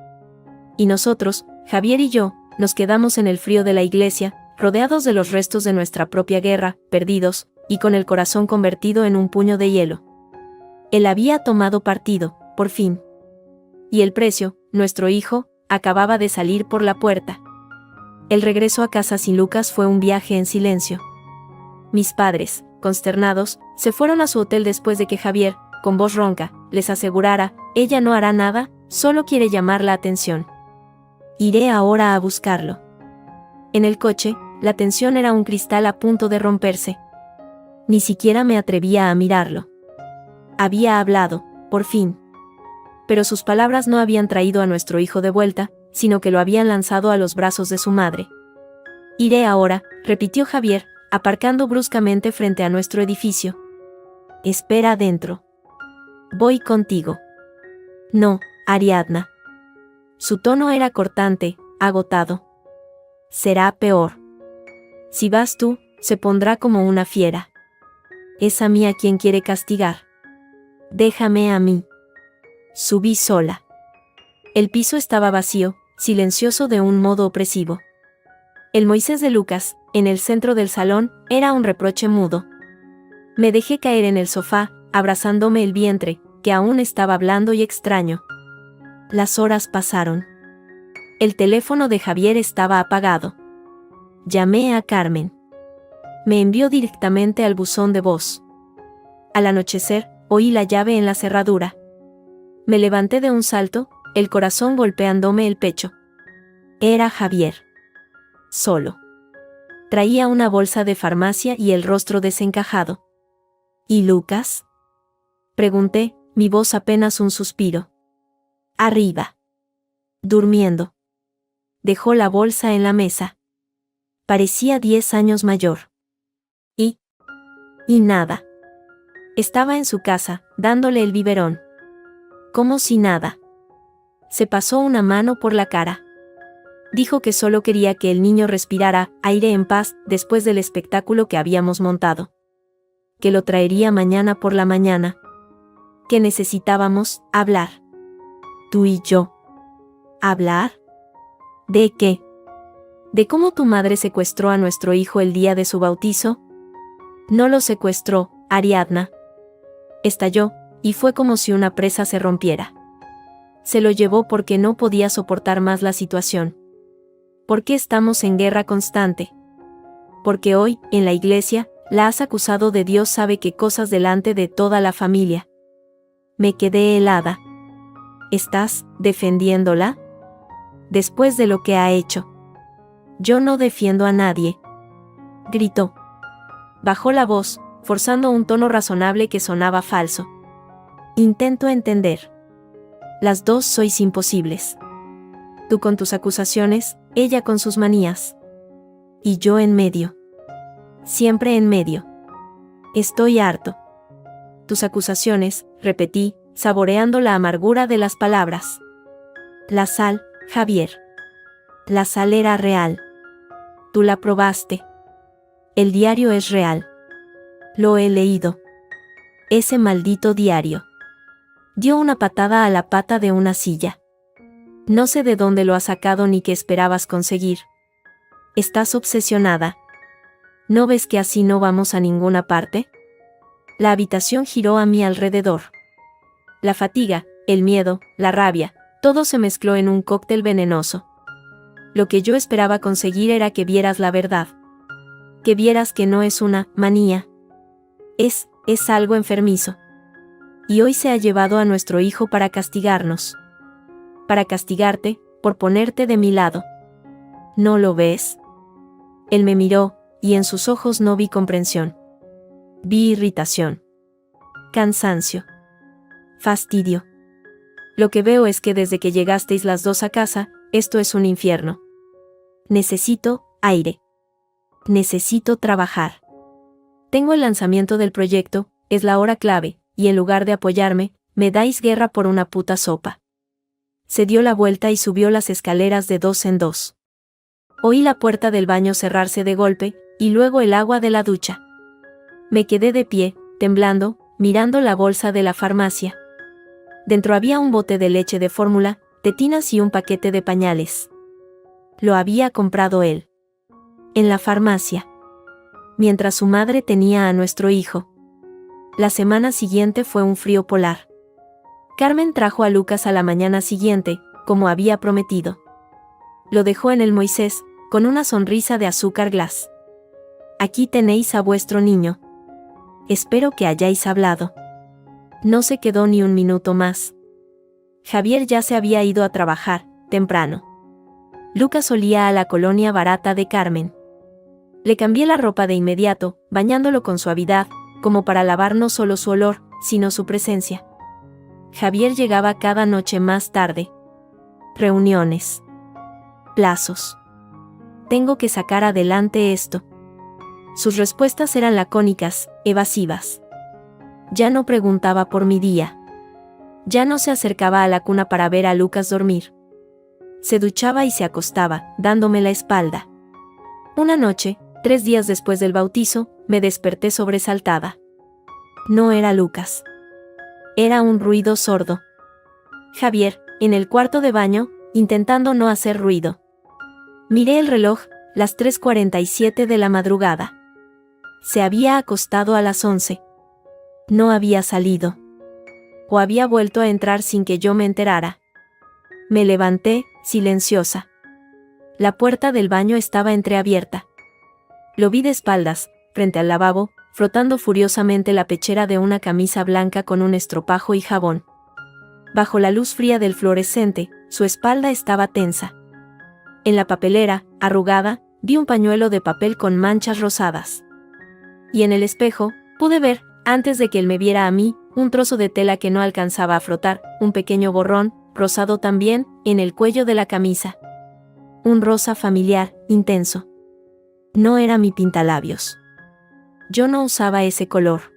Y nosotros, Javier y yo, nos quedamos en el frío de la iglesia, rodeados de los restos de nuestra propia guerra, perdidos, y con el corazón convertido en un puño de hielo. Él había tomado partido, por fin. Y el precio, nuestro hijo, acababa de salir por la puerta. El regreso a casa sin Lucas fue un viaje en silencio. Mis padres, consternados, se fueron a su hotel después de que Javier, con voz ronca, les asegurara, ella no hará nada, solo quiere llamar la atención. Iré ahora a buscarlo. En el coche, la tensión era un cristal a punto de romperse. Ni siquiera me atrevía a mirarlo. Había hablado, por fin. Pero sus palabras no habían traído a nuestro hijo de vuelta, sino que lo habían lanzado a los brazos de su madre. Iré ahora, repitió Javier, aparcando bruscamente frente a nuestro edificio. Espera adentro. Voy contigo. No, Ariadna. Su tono era cortante, agotado. Será peor. Si vas tú, se pondrá como una fiera. Es a mí a quien quiere castigar. Déjame a mí. Subí sola. El piso estaba vacío, silencioso de un modo opresivo. El Moisés de Lucas, en el centro del salón, era un reproche mudo. Me dejé caer en el sofá, abrazándome el vientre, que aún estaba blando y extraño. Las horas pasaron. El teléfono de Javier estaba apagado. Llamé a Carmen. Me envió directamente al buzón de voz. Al anochecer, oí la llave en la cerradura. Me levanté de un salto, el corazón golpeándome el pecho. Era Javier. Solo. Traía una bolsa de farmacia y el rostro desencajado. ¿Y Lucas? Pregunté, mi voz apenas un suspiro. Arriba. Durmiendo. Dejó la bolsa en la mesa. Parecía 10 años mayor. Y nada. Estaba en su casa, dándole el biberón. Como si nada. Se pasó una mano por la cara. Dijo que solo quería que el niño respirara aire en paz después del espectáculo que habíamos montado. Que lo traería mañana por la mañana. Que necesitábamos hablar. Tú y yo. ¿Hablar? ¿De qué? ¿De cómo tu madre secuestró a nuestro hijo el día de su bautizo? No lo secuestró, Ariadna. Estalló, y fue como si una presa se rompiera. Se lo llevó porque no podía soportar más la situación. ¿Por qué estamos en guerra constante? Porque hoy, en la iglesia, la has acusado de Dios sabe qué cosas delante de toda la familia. Me quedé helada. ¿Estás defendiéndola? Después de lo que ha hecho. Yo no defiendo a nadie. Gritó. Bajó la voz, forzando un tono razonable que sonaba falso. Intento entender. Las dos sois imposibles. Tú con tus acusaciones, ella con sus manías. Y yo en medio. Siempre en medio. Estoy harto. Tus acusaciones, repetí, saboreando la amargura de las palabras. La sal, Javier. La sal era real. Tú la probaste. El diario es real. Lo he leído. Ese maldito diario. Dio una patada a la pata de una silla. No sé de dónde lo has sacado ni qué esperabas conseguir. Estás obsesionada. ¿No ves que así no vamos a ninguna parte? La habitación giró a mi alrededor. La fatiga, el miedo, la rabia, todo se mezcló en un cóctel venenoso. Lo que yo esperaba conseguir era que vieras la verdad. Que vieras que no es una manía. Es algo enfermizo. Y hoy se ha llevado a nuestro hijo para castigarnos. Para castigarte, por ponerte de mi lado. ¿No lo ves? Él me miró, y en sus ojos no vi comprensión. Vi irritación. Cansancio. Fastidio. Lo que veo es que desde que llegasteis las dos a casa, esto es un infierno. Necesito aire. Necesito trabajar. Tengo el lanzamiento del proyecto, es la hora clave, y en lugar de apoyarme, me dais guerra por una puta sopa. Se dio la vuelta y subió las escaleras de 2 en 2. Oí la puerta del baño cerrarse de golpe, y luego el agua de la ducha. Me quedé de pie, temblando, mirando la bolsa de la farmacia. Dentro había un bote de leche de fórmula, tetinas y un paquete de pañales. Lo había comprado él. En la farmacia. Mientras su madre tenía a nuestro hijo. La semana siguiente fue un frío polar. Carmen trajo a Lucas a la mañana siguiente, como había prometido. Lo dejó en el Moisés, con una sonrisa de azúcar glass. Aquí tenéis a vuestro niño. Espero que hayáis hablado. No se quedó ni un minuto más. Javier ya se había ido a trabajar, temprano. Lucas olía a la colonia barata de Carmen. Le cambié la ropa de inmediato, bañándolo con suavidad, como para lavar no solo su olor, sino su presencia. Javier llegaba cada noche más tarde. Reuniones. Plazos. Tengo que sacar adelante esto. Sus respuestas eran lacónicas, evasivas. Ya no preguntaba por mi día. Ya no se acercaba a la cuna para ver a Lucas dormir. Se duchaba y se acostaba, dándome la espalda. Una noche, 3 días después del bautizo, me desperté sobresaltada. No era Lucas. Era un ruido sordo. Javier, en el cuarto de baño, intentando no hacer ruido. Miré el reloj, las 3:47 de la madrugada. Se había acostado a las 11. No había salido. O había vuelto a entrar sin que yo me enterara. Me levanté, silenciosa. La puerta del baño estaba entreabierta. Lo vi de espaldas, frente al lavabo, frotando furiosamente la pechera de una camisa blanca con un estropajo y jabón. Bajo la luz fría del fluorescente, su espalda estaba tensa. En la papelera, arrugada, vi un pañuelo de papel con manchas rosadas. Y en el espejo, pude ver, antes de que él me viera a mí, un trozo de tela que no alcanzaba a frotar, un pequeño borrón, rosado también, en el cuello de la camisa. Un rosa familiar, intenso. No era mi pintalabios. Yo no usaba ese color.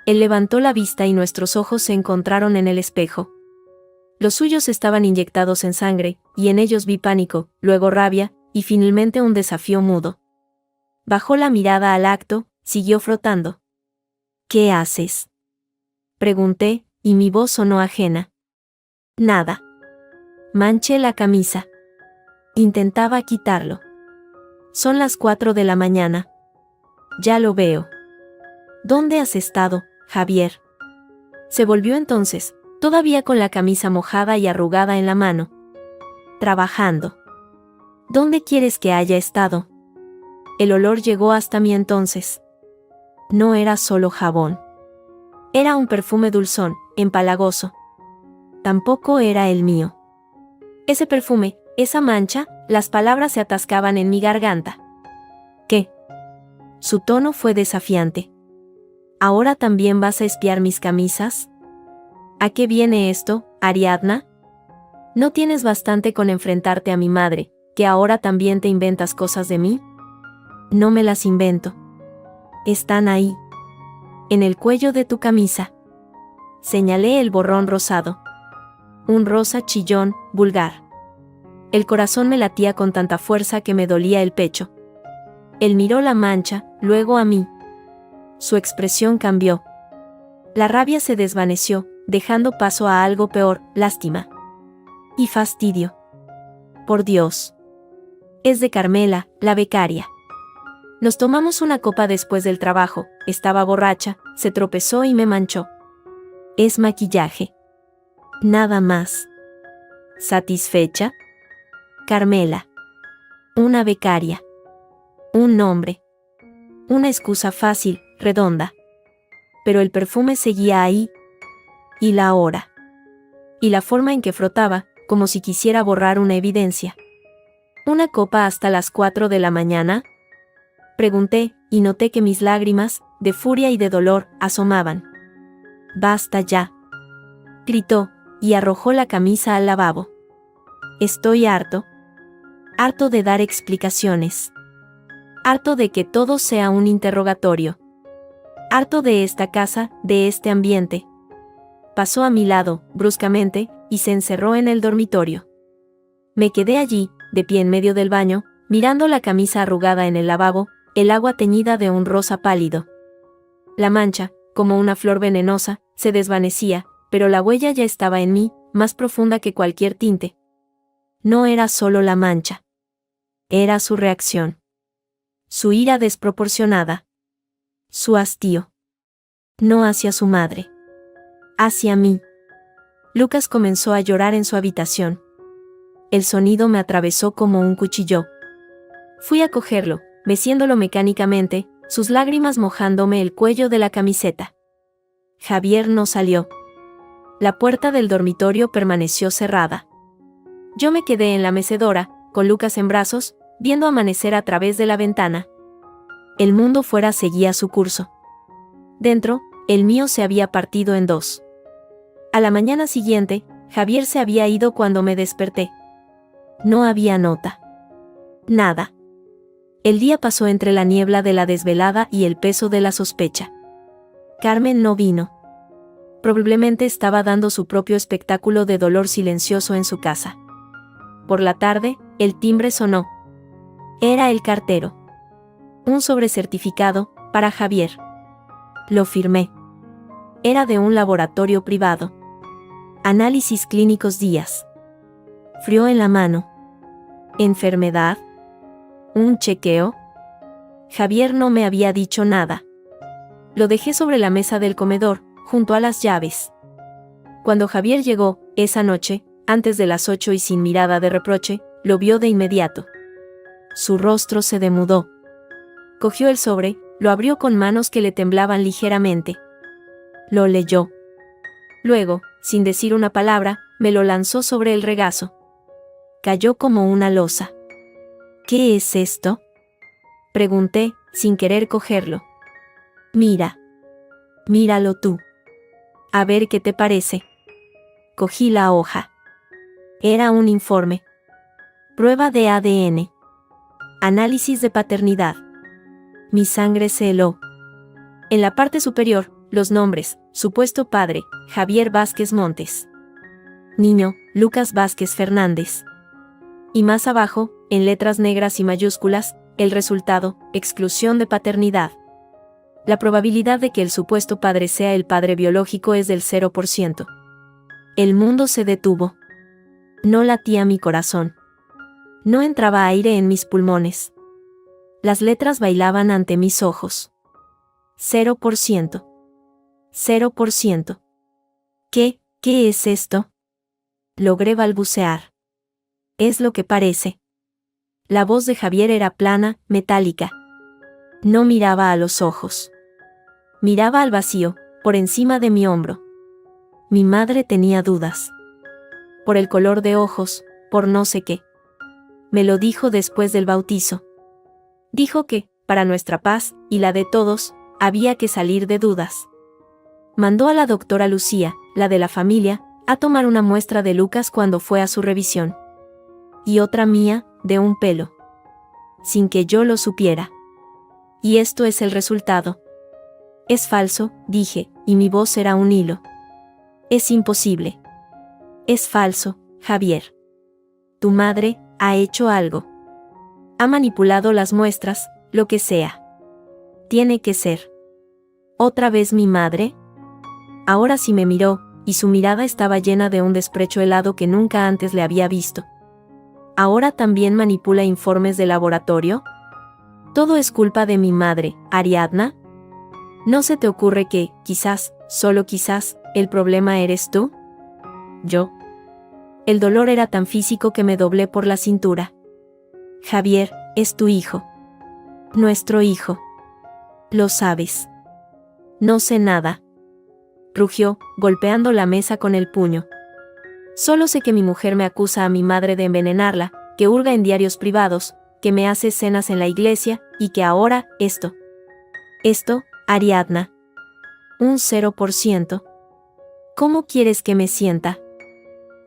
Él levantó la vista y nuestros ojos se encontraron en el espejo. Los suyos estaban inyectados en sangre, y en ellos vi pánico, luego rabia, y finalmente un desafío mudo. Bajó la mirada al acto, siguió frotando. ¿Qué haces?, pregunté, y mi voz sonó ajena. Nada. Manché la camisa. Intentaba quitarlo. Son las 4 de la mañana. Ya lo veo. ¿Dónde has estado, Javier? Se volvió entonces, todavía con la camisa mojada y arrugada en la mano. Trabajando. ¿Dónde quieres que haya estado? El olor llegó hasta mí entonces. No era solo jabón. Era un perfume dulzón, empalagoso. Tampoco era el mío. Ese perfume, esa mancha, las palabras se atascaban en mi garganta. ¿Qué? Su tono fue desafiante. ¿Ahora también vas a espiar mis camisas? ¿A qué viene esto, Ariadna? ¿No tienes bastante con enfrentarte a mi madre, que ahora también te inventas cosas de mí? No me las invento. Están ahí. En el cuello de tu camisa. Señalé el borrón rosado. Un rosa chillón, vulgar. El corazón me latía con tanta fuerza que me dolía el pecho. Él miró la mancha, luego a mí. Su expresión cambió. La rabia se desvaneció, dejando paso a algo peor, lástima. Y fastidio. Por Dios. Es de Carmela, la becaria. Nos tomamos una copa después del trabajo, estaba borracha, se tropezó y me manchó. Es maquillaje. Nada más. ¿Satisfecha? Carmela. Una becaria. Un nombre. Una excusa fácil, redonda. Pero el perfume seguía ahí. Y la hora. Y la forma en que frotaba, como si quisiera borrar una evidencia. ¿Una copa hasta las 4 de la mañana? Pregunté, y noté que mis lágrimas, de furia y de dolor, asomaban. Basta ya. Gritó, y arrojó la camisa al lavabo. Estoy harto. Harto de dar explicaciones. Harto de que todo sea un interrogatorio. Harto de esta casa, de este ambiente. Pasó a mi lado, bruscamente, y se encerró en el dormitorio. Me quedé allí, de pie en medio del baño, mirando la camisa arrugada en el lavabo, el agua teñida de un rosa pálido. La mancha, como una flor venenosa, se desvanecía, pero la huella ya estaba en mí, más profunda que cualquier tinte. No era solo la mancha. Era su reacción. Su ira desproporcionada. Su hastío. No hacia su madre. Hacia mí. Lucas comenzó a llorar en su habitación. El sonido me atravesó como un cuchillo. Fui a cogerlo, meciéndolo mecánicamente, sus lágrimas mojándome el cuello de la camiseta. Javier no salió. La puerta del dormitorio permaneció cerrada. Yo me quedé en la mecedora, con Lucas en brazos, viendo amanecer a través de la ventana. El mundo fuera seguía su curso. Dentro, el mío se había partido en dos. A la mañana siguiente, Javier se había ido cuando me desperté. No había nota. Nada. El día pasó entre la niebla de la desvelada y el peso de la sospecha. Carmen no vino. Probablemente estaba dando su propio espectáculo de dolor silencioso en su casa. Por la tarde, el timbre sonó. Era el cartero. Un sobrecertificado, para Javier. Lo firmé. Era de un laboratorio privado. Análisis clínicos Díaz. Frío en la mano. ¿Enfermedad? ¿Un chequeo? Javier no me había dicho nada. Lo dejé sobre la mesa del comedor, junto a las llaves. Cuando Javier llegó, esa noche, antes de las 8 y sin mirada de reproche, lo vio de inmediato. Su rostro se demudó. Cogió el sobre, lo abrió con manos que le temblaban ligeramente. Lo leyó. Luego, sin decir una palabra, me lo lanzó sobre el regazo. Cayó como una losa. ¿Qué es esto?, pregunté, sin querer cogerlo. Mira. Míralo tú. A ver qué te parece. Cogí la hoja. Era un informe. Prueba de ADN. Análisis de paternidad. Mi sangre se heló. En la parte superior, los nombres: supuesto padre, Javier Vázquez Montes. Niño, Lucas Vázquez Fernández. Y más abajo, en letras negras y mayúsculas, el resultado: exclusión de paternidad. La probabilidad de que el supuesto padre sea el padre biológico es del 0%. El mundo se detuvo. No latía mi corazón. No entraba aire en mis pulmones. Las letras bailaban ante mis ojos. 0%. 0%. ¿Qué es esto?, logré balbucear. Es lo que parece. La voz de Javier era plana, metálica. No miraba a los ojos. Miraba al vacío, por encima de mi hombro. Mi madre tenía dudas. Por el color de ojos, por no sé qué. Me lo dijo después del bautizo. Dijo que, para nuestra paz, y la de todos, había que salir de dudas. Mandó a la doctora Lucía, la de la familia, a tomar una muestra de Lucas cuando fue a su revisión. Y otra mía, de un pelo. Sin que yo lo supiera. Y esto es el resultado. Es falso, dije, y mi voz era un hilo. Es imposible. Es falso, Javier. Tu madre ha hecho algo. Ha manipulado las muestras, lo que sea. Tiene que ser. ¿Otra vez mi madre? Ahora sí me miró, y su mirada estaba llena de un desprecio helado que nunca antes le había visto. ¿Ahora también manipula informes de laboratorio? ¿Todo es culpa de mi madre, Ariadna? ¿No se te ocurre que, quizás, solo quizás, el problema eres tú? Yo. El dolor era tan físico que me doblé por la cintura. Javier, es tu hijo. Nuestro hijo. Lo sabes. No sé nada. Rugió, golpeando la mesa con el puño. Solo sé que mi mujer me acusa a mi madre de envenenarla, que hurga en diarios privados, que me hace escenas en la iglesia, y que ahora, esto. Esto, Ariadna. Un 0%. ¿Cómo quieres que me sienta?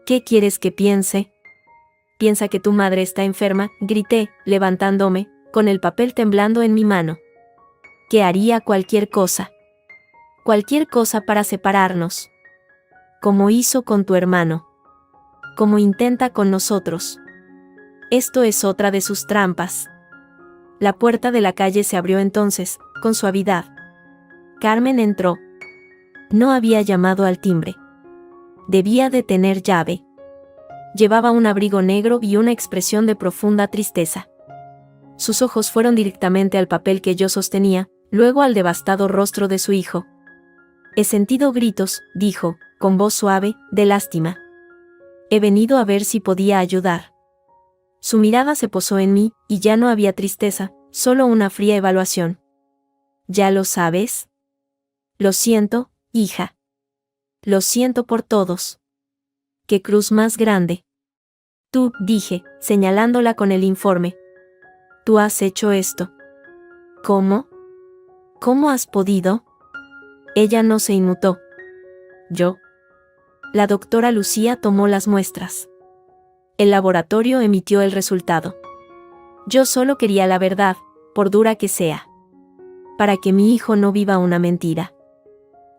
¿Qué quieres que piense? Piensa que tu madre está enferma, grité, levantándome, con el papel temblando en mi mano. Que haría cualquier cosa. Cualquier cosa para separarnos. Como hizo con tu hermano. Como intenta con nosotros. Esto es otra de sus trampas. La puerta de la calle se abrió entonces, con suavidad. Carmen entró. No había llamado al timbre. Debía de tener llave. Llevaba un abrigo negro y una expresión de profunda tristeza. Sus ojos fueron directamente al papel que yo sostenía, luego al devastado rostro de su hijo. He sentido gritos, dijo, con voz suave, de lástima. He venido a ver si podía ayudar. Su mirada se posó en mí, y ya no había tristeza, solo una fría evaluación. ¿Ya lo sabes? Lo siento, hija. Lo siento por todos. ¡Qué cruz más grande! Tú, dije, señalándola con el informe. Tú has hecho esto. ¿Cómo? ¿Cómo has podido? Ella no se inmutó. ¿Yo? La doctora Lucía tomó las muestras. El laboratorio emitió el resultado. Yo solo quería la verdad, por dura que sea. Para que mi hijo no viva una mentira.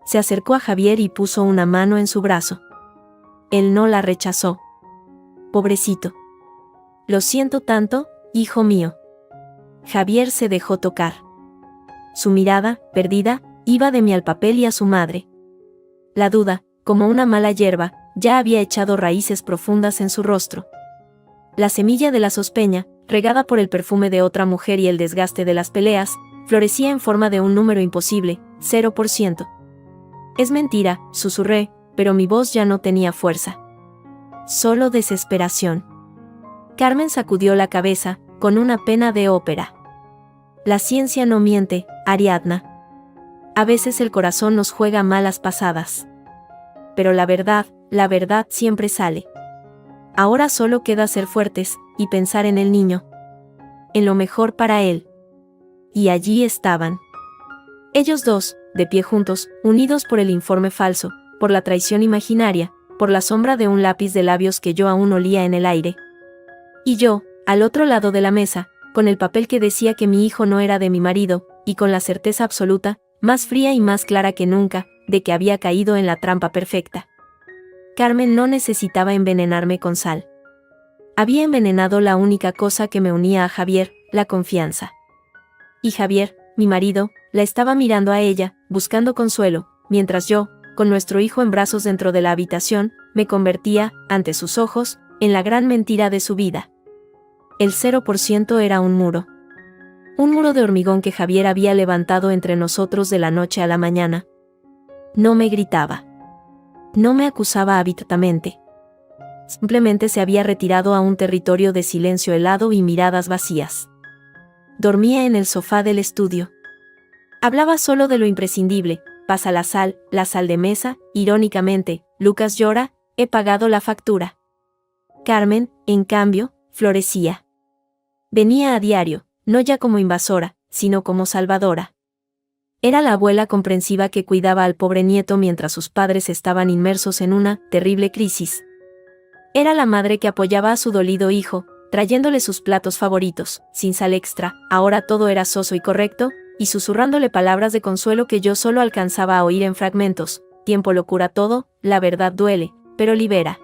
Se acercó a Javier y puso una mano en su brazo. Él no la rechazó. Pobrecito. Lo siento tanto, hijo mío. Javier se dejó tocar. Su mirada, perdida, iba de mí al papel y a su madre. La duda, como una mala hierba, ya había echado raíces profundas en su rostro. La semilla de la sospecha, regada por el perfume de otra mujer y el desgaste de las peleas, florecía en forma de un número imposible, 0%. Es mentira, susurré, pero mi voz ya no tenía fuerza. Solo desesperación. Carmen sacudió la cabeza, con una pena de ópera. La ciencia no miente, Ariadna. A veces el corazón nos juega malas pasadas. Pero la verdad siempre sale. Ahora solo queda ser fuertes, y pensar en el niño. En lo mejor para él. Y allí estaban. Ellos dos, de pie juntos, unidos por el informe falso, por la traición imaginaria, por la sombra de un lápiz de labios que yo aún olía en el aire. Y yo, al otro lado de la mesa, con el papel que decía que mi hijo no era de mi marido, y con la certeza absoluta, más fría y más clara que nunca, de que había caído en la trampa perfecta. Carmen no necesitaba envenenarme con sal. Había envenenado la única cosa que me unía a Javier, la confianza. Y Javier, mi marido, la estaba mirando a ella, buscando consuelo, mientras yo, con nuestro hijo en brazos dentro de la habitación, me convertía, ante sus ojos, en la gran mentira de su vida. El 0% era un muro. Un muro de hormigón que Javier había levantado entre nosotros de la noche a la mañana. No me gritaba. No me acusaba abiertamente. Simplemente se había retirado a un territorio de silencio helado y miradas vacías. Dormía en el sofá del estudio. Hablaba solo de lo imprescindible: pasa la sal de mesa, irónicamente, Lucas llora, he pagado la factura. Carmen, en cambio, florecía. Venía a diario, no ya como invasora, sino como salvadora. Era la abuela comprensiva que cuidaba al pobre nieto mientras sus padres estaban inmersos en una terrible crisis. Era la madre que apoyaba a su dolido hijo, trayéndole sus platos favoritos, sin sal extra, ahora todo era soso y correcto, y susurrándole palabras de consuelo que yo solo alcanzaba a oír en fragmentos: tiempo lo cura todo, la verdad duele, pero libera.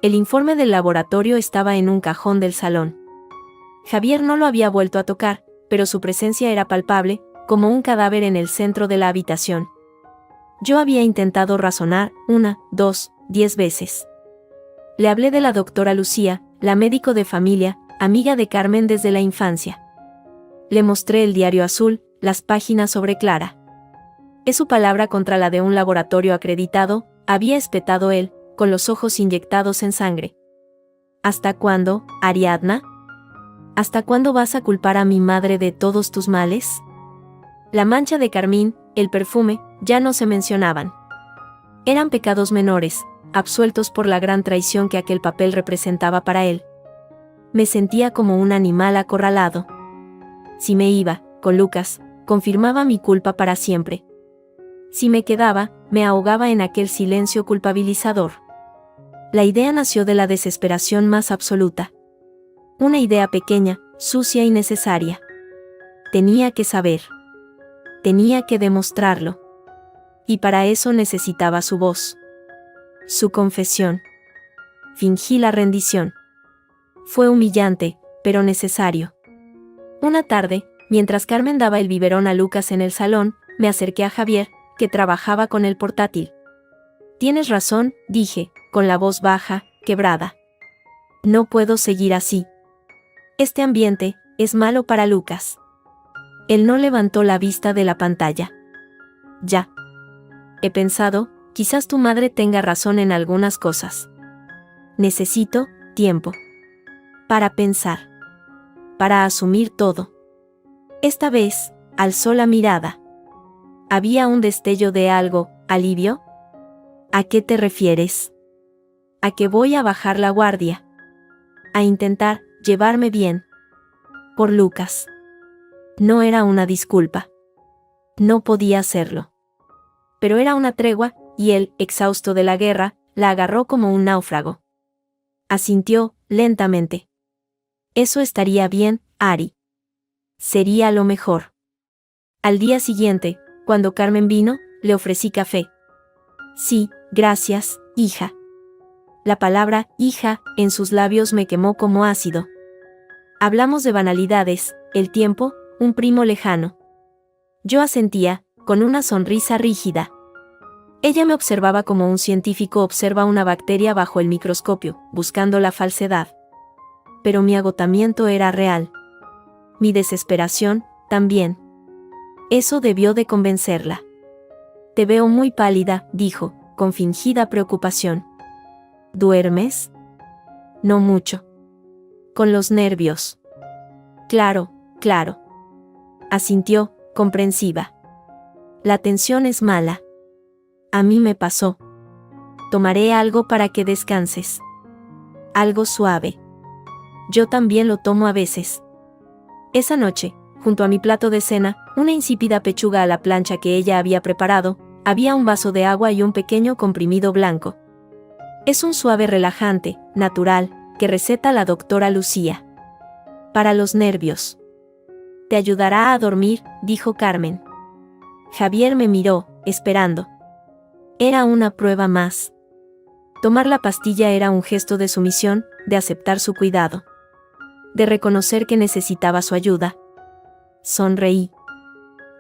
El informe del laboratorio estaba en un cajón del salón. Javier no lo había vuelto a tocar, pero su presencia era palpable, como un cadáver en el centro de la habitación. Yo había intentado razonar, 1, 2, 10 veces. Le hablé de la doctora Lucía, la médico de familia, amiga de Carmen desde la infancia. Le mostré el diario azul, las páginas sobre Clara. Es su palabra contra la de un laboratorio acreditado, había espetado él, con los ojos inyectados en sangre. ¿Hasta cuándo, Ariadna? ¿Hasta cuándo vas a culpar a mi madre de todos tus males? La mancha de carmín, el perfume, ya no se mencionaban. Eran pecados menores, absueltos por la gran traición que aquel papel representaba para él. Me sentía como un animal acorralado. Si me iba, con Lucas, confirmaba mi culpa para siempre. Si me quedaba, me ahogaba en aquel silencio culpabilizador. La idea nació de la desesperación más absoluta. Una idea pequeña, sucia y necesaria. Tenía que saber. Tenía que demostrarlo. Y para eso necesitaba su voz. Su confesión. Fingí la rendición. Fue humillante, pero necesario. Una tarde, mientras Carmen daba el biberón a Lucas en el salón, me acerqué a Javier, que trabajaba con el portátil. Tienes razón, dije, con la voz baja, quebrada. No puedo seguir así. Este ambiente es malo para Lucas. Él no levantó la vista de la pantalla. Ya. He pensado, quizás tu madre tenga razón en algunas cosas. Necesito tiempo. Para pensar. Para asumir todo. Esta vez, alzó la mirada. Había un destello de algo, alivio. ¿A qué te refieres? A que voy a bajar la guardia. A intentar llevarme bien. Por Lucas. No era una disculpa. No podía hacerlo. Pero era una tregua, y él, exhausto de la guerra, la agarró como un náufrago. Asintió, lentamente. Eso estaría bien, Ari. Sería lo mejor. Al día siguiente, cuando Carmen vino, le ofrecí café. Sí, gracias, hija. La palabra hija en sus labios me quemó como ácido. Hablamos de banalidades, el tiempo, un primo lejano. Yo asentía, con una sonrisa rígida. Ella me observaba como un científico observa una bacteria bajo el microscopio, buscando la falsedad. Pero mi agotamiento era real. Mi desesperación, también. Eso debió de convencerla. Te veo muy pálida, dijo, con fingida preocupación. ¿Duermes? No mucho. Con los nervios. Claro, claro. Asintió, comprensiva. La tensión es mala. A mí me pasó. Tomaré algo para que descanses. Algo suave. Yo también lo tomo a veces. Esa noche, junto a mi plato de cena, una insípida pechuga a la plancha que ella había preparado, había un vaso de agua y un pequeño comprimido blanco. Es un suave relajante, natural, que receta la doctora Lucía. Para los nervios. Te ayudará a dormir, dijo Carmen. Javier me miró, esperando. Era una prueba más. Tomar la pastilla era un gesto de sumisión, de aceptar su cuidado. De reconocer que necesitaba su ayuda. Sonreí.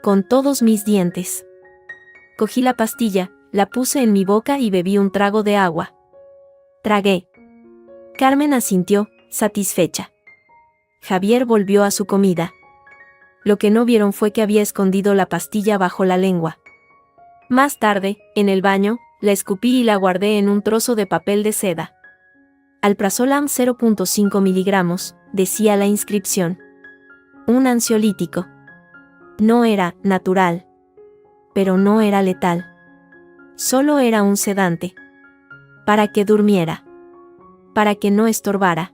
Con todos mis dientes. Cogí la pastilla, la puse en mi boca y bebí un trago de agua. Tragué. Carmen asintió, satisfecha. Javier volvió a su comida. Lo que no vieron fue que había escondido la pastilla bajo la lengua. Más tarde, en el baño, la escupí y la guardé en un trozo de papel de seda. Alprazolam 0.5 miligramos, decía la inscripción. Un ansiolítico. No era natural. Pero no era letal. Solo era un sedante. Para que durmiera. Para que no estorbara.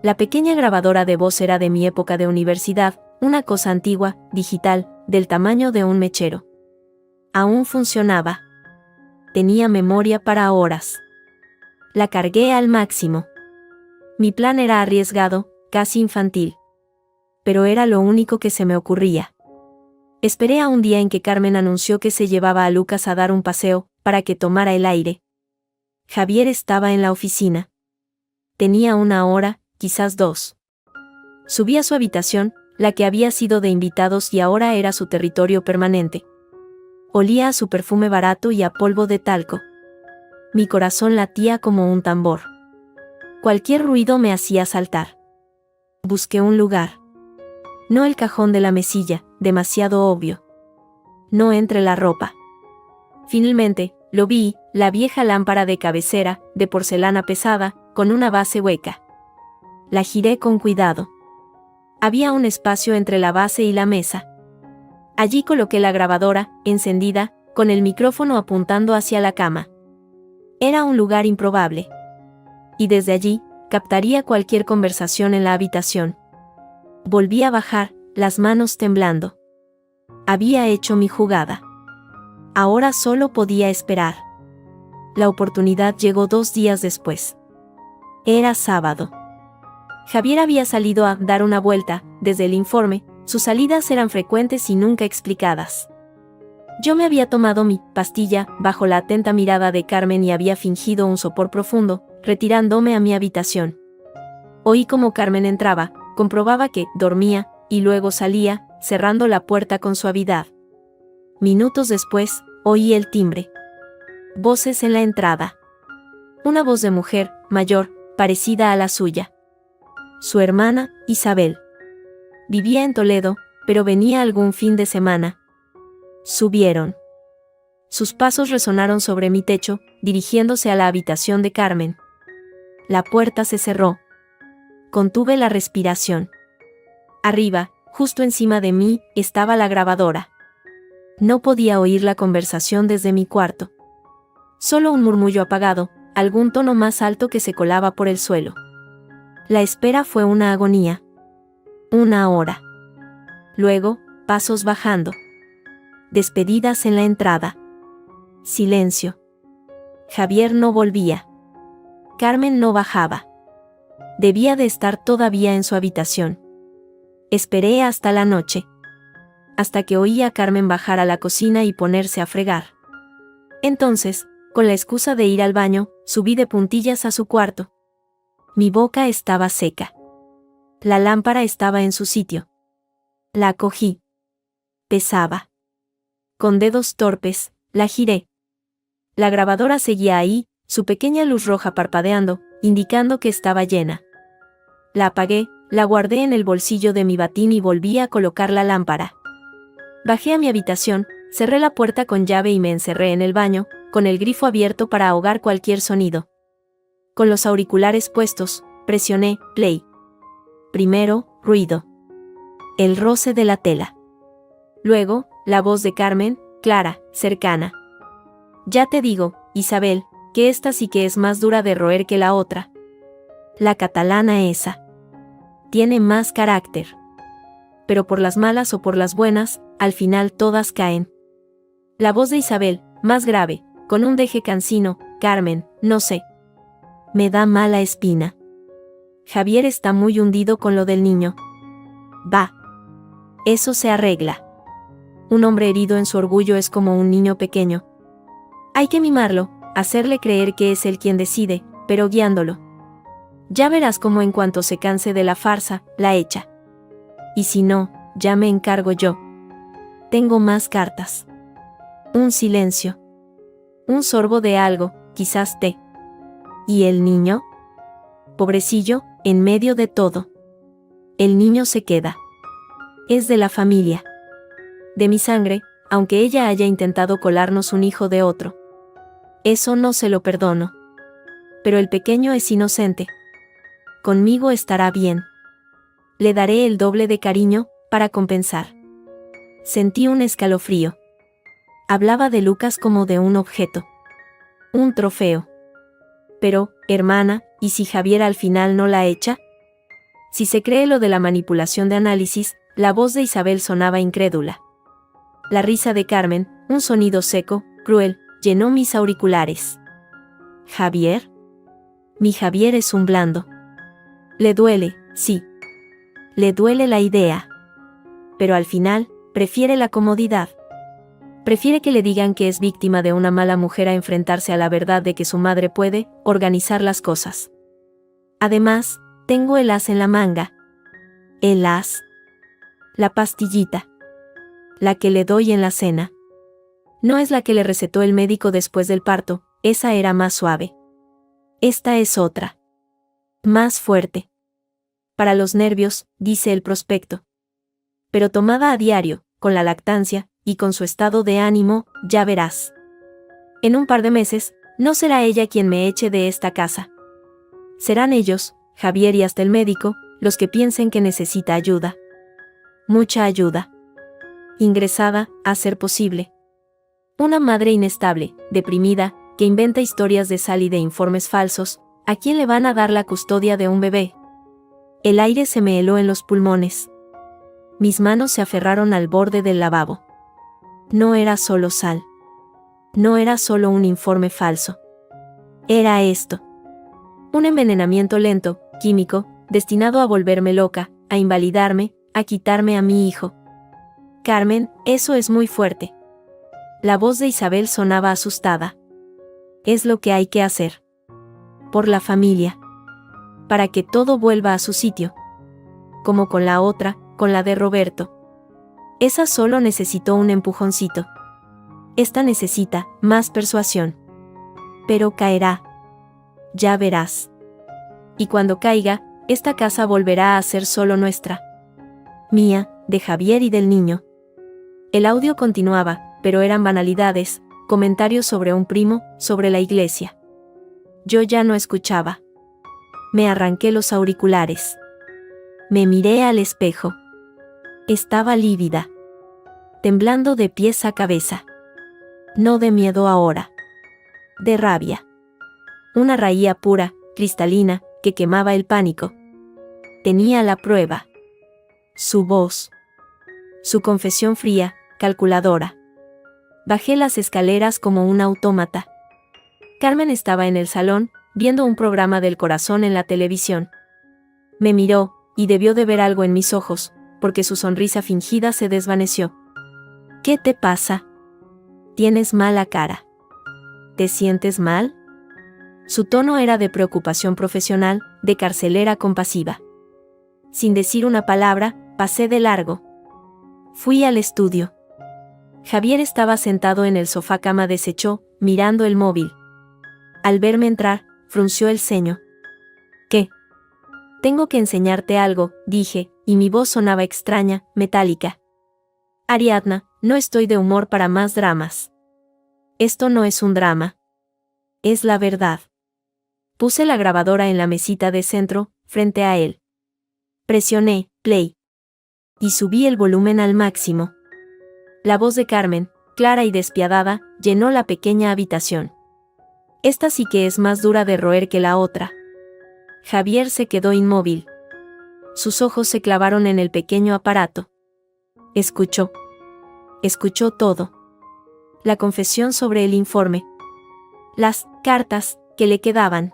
La pequeña grabadora de voz era de mi época de universidad, una cosa antigua, digital, del tamaño de un mechero. Aún funcionaba. Tenía memoria para horas. La cargué al máximo. Mi plan era arriesgado, casi infantil. Pero era lo único que se me ocurría. Esperé a un día en que Carmen anunció que se llevaba a Lucas a dar un paseo, para que tomara el aire. Javier estaba en la oficina. Tenía 1 hora, quizás 2. Subí a su habitación, la que había sido de invitados y ahora era su territorio permanente. Olía a su perfume barato y a polvo de talco. Mi corazón latía como un tambor. Cualquier ruido me hacía saltar. Busqué un lugar. No el cajón de la mesilla, demasiado obvio. No entre la ropa. Finalmente, lo vi, la vieja lámpara de cabecera, de porcelana pesada, con una base hueca. La giré con cuidado. Había un espacio entre la base y la mesa. Allí coloqué la grabadora, encendida, con el micrófono apuntando hacia la cama. Era un lugar improbable. Y desde allí, captaría cualquier conversación en la habitación. Volví a bajar, las manos temblando. Había hecho mi jugada. Ahora solo podía esperar. La oportunidad llegó 2 días después. Era sábado. Javier había salido a dar una vuelta. Desde el informe, sus salidas eran frecuentes y nunca explicadas. Yo me había tomado mi pastilla, bajo la atenta mirada de Carmen y había fingido un sopor profundo, retirándome a mi habitación. Oí cómo Carmen entraba, comprobaba que dormía, y luego salía, cerrando la puerta con suavidad. Minutos después, oí el timbre. Voces en la entrada. Una voz de mujer, mayor, parecida a la suya. Su hermana, Isabel. Vivía en Toledo, pero venía algún fin de semana. Subieron. Sus pasos resonaron sobre mi techo, dirigiéndose a la habitación de Carmen. La puerta se cerró. Contuve la respiración. Arriba, justo encima de mí, estaba la grabadora. No podía oír la conversación desde mi cuarto. Solo un murmullo apagado, algún tono más alto que se colaba por el suelo. La espera fue una agonía. 1 hora. Luego, pasos bajando. Despedidas en la entrada. Silencio. Javier no volvía. Carmen no bajaba. Debía de estar todavía en su habitación. Esperé hasta la noche. Hasta que oí a Carmen bajar a la cocina y ponerse a fregar. Entonces, con la excusa de ir al baño, subí de puntillas a su cuarto. Mi boca estaba seca. La lámpara estaba en su sitio. La cogí. Pesaba. Con dedos torpes, la giré. La grabadora seguía ahí, su pequeña luz roja parpadeando, indicando que estaba llena. La apagué, la guardé en el bolsillo de mi batín y volví a colocar la lámpara. Bajé a mi habitación, cerré la puerta con llave y me encerré en el baño, con el grifo abierto para ahogar cualquier sonido. Con los auriculares puestos, presioné play. Primero, ruido. El roce de la tela. Luego, la voz de Carmen, clara, cercana. Ya te digo, Isabel, que esta sí que es más dura de roer que la otra. La catalana esa. Tiene más carácter. Pero por las malas o por las buenas, al final todas caen. La voz de Isabel, más grave, con un deje cansino, Carmen, no sé. Me da mala espina. Javier está muy hundido con lo del niño. Va. Eso se arregla. Un hombre herido en su orgullo es como un niño pequeño. Hay que mimarlo, hacerle creer que es él quien decide, pero guiándolo. Ya verás cómo en cuanto se canse de la farsa, la echa. Y si no, ya me encargo yo. Tengo más cartas. Un silencio. Un sorbo de algo, quizás té. ¿Y el niño? Pobrecillo, en medio de todo. El niño se queda. Es de la familia. De mi sangre, aunque ella haya intentado colarnos un hijo de otro. Eso no se lo perdono. Pero el pequeño es inocente. Conmigo estará bien. Le daré el doble de cariño, para compensar. Sentí un escalofrío. Hablaba de Lucas como de un objeto. Un trofeo. Pero, hermana, ¿y si Javier al final no la echa? Si se cree lo de la manipulación de análisis, la voz de Isabel sonaba incrédula. La risa de Carmen, un sonido seco, cruel, llenó mis auriculares. ¿Javier? Mi Javier es un blando. Le duele, sí. Le duele la idea. Pero al final, prefiere la comodidad. Prefiere que le digan que es víctima de una mala mujer a enfrentarse a la verdad de que su madre puede organizar las cosas. Además, tengo el as en la manga. El as. La pastillita. La que le doy en la cena. No es la que le recetó el médico después del parto, esa era más suave. Esta es otra. Más fuerte. Para los nervios, dice el prospecto. Pero tomada a diario, con la lactancia, y con su estado de ánimo, ya verás. En un par de meses, no será ella quien me eche de esta casa. Serán ellos, Javier y hasta el médico, los que piensen que necesita ayuda. Mucha ayuda. Ingresada, a ser posible. Una madre inestable, deprimida, que inventa historias de sal y de informes falsos, ¿a quién le van a dar la custodia de un bebé? El aire se me heló en los pulmones. Mis manos se aferraron al borde del lavabo. No era solo sal. No era solo un informe falso. Era esto. Un envenenamiento lento, químico, destinado a volverme loca, a invalidarme, a quitarme a mi hijo. Carmen, eso es muy fuerte. La voz de Isabel sonaba asustada. Es lo que hay que hacer. Por la familia. Para que todo vuelva a su sitio. Como con la otra, con la de Roberto. Esa solo necesitó un empujoncito. Esta necesita más persuasión. Pero caerá. Ya verás. Y cuando caiga, esta casa volverá a ser solo nuestra. Mía, de Javier y del niño. El audio continuaba, pero eran banalidades, comentarios sobre un primo, sobre la iglesia. Yo ya no escuchaba. Me arranqué los auriculares. Me miré al espejo. Estaba lívida. Temblando de pies a cabeza. No de miedo ahora. De rabia. Una raía pura, cristalina, que quemaba el pánico. Tenía la prueba. Su voz. Su confesión fría, calculadora. Bajé las escaleras como un autómata. Carmen estaba en el salón, viendo un programa del corazón en la televisión. Me miró, y debió de ver algo en mis ojos, porque su sonrisa fingida se desvaneció. ¿Qué te pasa? Tienes mala cara. ¿Te sientes mal? Su tono era de preocupación profesional, de carcelera compasiva. Sin decir una palabra, pasé de largo. Fui al estudio. Javier estaba sentado en el sofá cama deshecho, mirando el móvil. Al verme entrar, frunció el ceño. ¿Qué? Tengo que enseñarte algo, dije, y mi voz sonaba extraña, metálica. Ariadna, no estoy de humor para más dramas. Esto no es un drama. Es la verdad. Puse la grabadora en la mesita de centro, frente a él. Presioné play. Y subí el volumen al máximo. La voz de Carmen, clara y despiadada, llenó la pequeña habitación. Esta sí que es más dura de roer que la otra. Javier se quedó inmóvil. Sus ojos se clavaron en el pequeño aparato. Escuchó. Escuchó todo. La confesión sobre el informe. Las cartas que le quedaban.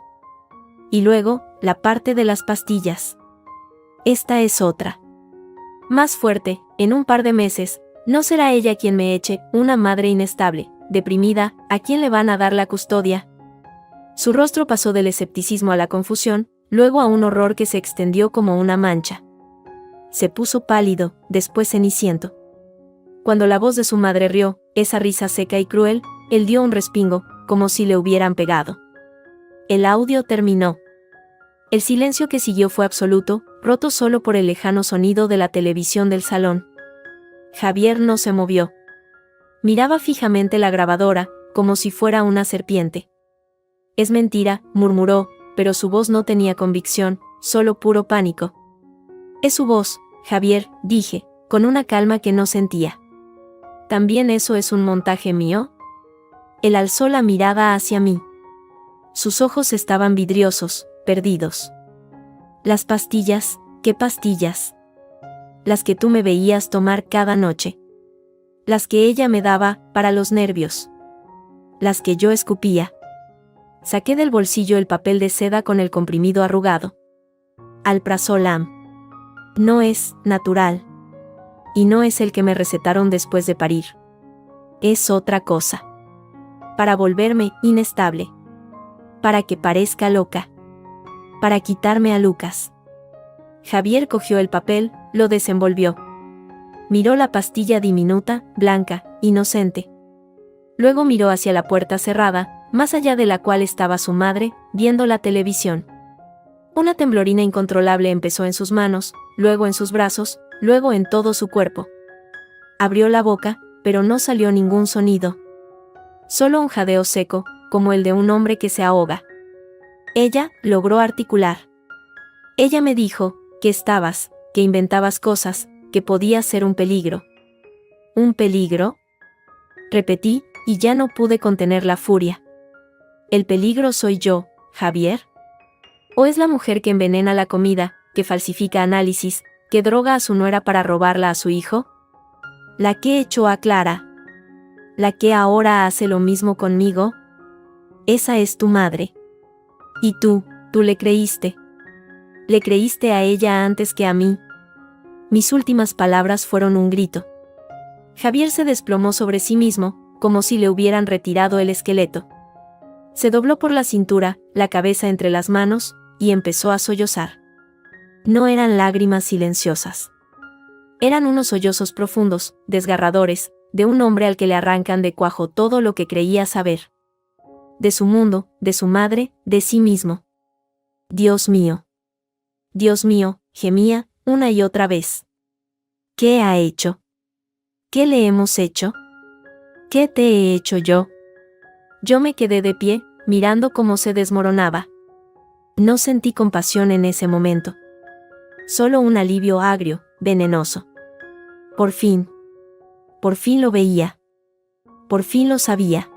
Y luego, la parte de las pastillas. Esta es otra. Más fuerte, en un par de meses, no será ella quien me eche, una madre inestable, deprimida, ¿a quién le van a dar la custodia? Su rostro pasó del escepticismo a la confusión, luego a un horror que se extendió como una mancha. Se puso pálido, después ceniciento. Cuando la voz de su madre rió, esa risa seca y cruel, él dio un respingo, como si le hubieran pegado. El audio terminó. El silencio que siguió fue absoluto, roto solo por el lejano sonido de la televisión del salón. Javier no se movió. Miraba fijamente la grabadora, como si fuera una serpiente. Es mentira, murmuró, pero su voz no tenía convicción, solo puro pánico. Es su voz, Javier, dije, con una calma que no sentía. ¿También eso es un montaje mío? Él alzó la mirada hacia mí. Sus ojos estaban vidriosos, perdidos. Las pastillas, ¿qué pastillas? Las que tú me veías tomar cada noche. Las que ella me daba, para los nervios. Las que yo escupía. Saqué del bolsillo el papel de seda con el comprimido arrugado. Alprazolam. No es natural. Y no es el que me recetaron después de parir. Es otra cosa. Para volverme inestable. Para que parezca loca. Para quitarme a Lucas. Javier cogió el papel, lo desenvolvió. Miró la pastilla diminuta, blanca, inocente. Luego miró hacia la puerta cerrada, más allá de la cual estaba su madre, viendo la televisión. Una temblorina incontrolable empezó en sus manos, luego en sus brazos, luego en todo su cuerpo. Abrió la boca, pero no salió ningún sonido. Solo un jadeo seco, como el de un hombre que se ahoga. Ella logró articular. Ella me dijo que estabas, que inventabas cosas, que podía ser un peligro. ¿Un peligro? Repetí, y ya no pude contener la furia. ¿El peligro soy yo, Javier? ¿O es la mujer que envenena la comida, que falsifica análisis, que droga a su nuera para robarla a su hijo? ¿La que echó a Clara? ¿La que ahora hace lo mismo conmigo? Esa es tu madre. Y tú le creíste. Le creíste a ella antes que a mí. Mis últimas palabras fueron un grito. Javier se desplomó sobre sí mismo, como si le hubieran retirado el esqueleto. Se dobló por la cintura, la cabeza entre las manos, y empezó a sollozar. No eran lágrimas silenciosas. Eran unos sollozos profundos, desgarradores, de un hombre al que le arrancan de cuajo todo lo que creía saber. De su mundo, de su madre, de sí mismo. Dios mío, gemía, una y otra vez. ¿Qué ha hecho? ¿Qué le hemos hecho? ¿Qué te he hecho yo? Yo me quedé de pie, mirando cómo se desmoronaba. No sentí compasión en ese momento. Solo un alivio agrio, venenoso. Por fin lo veía. Por fin lo sabía.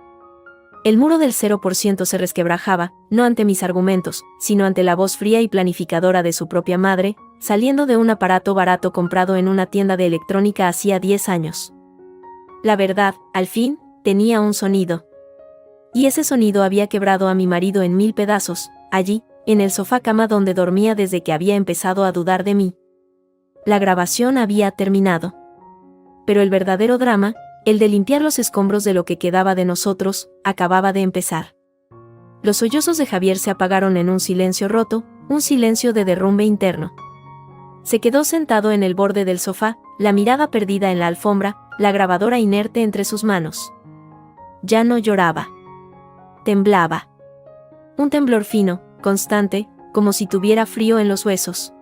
El muro del 0% se resquebrajaba, no ante mis argumentos, sino ante la voz fría y planificadora de su propia madre, saliendo de un aparato barato comprado en una tienda de electrónica hacía 10 años. La verdad, al fin, tenía un sonido. Y ese sonido había quebrado a mi marido en 1000 pedazos, allí, en el sofá cama donde dormía desde que había empezado a dudar de mí. La grabación había terminado. Pero el verdadero drama, el de limpiar los escombros de lo que quedaba de nosotros, acababa de empezar. Los sollozos de Javier se apagaron en un silencio roto, un silencio de derrumbe interno. Se quedó sentado en el borde del sofá, la mirada perdida en la alfombra, la grabadora inerte entre sus manos. Ya no lloraba. Temblaba. Un temblor fino, constante, como si tuviera frío en los huesos.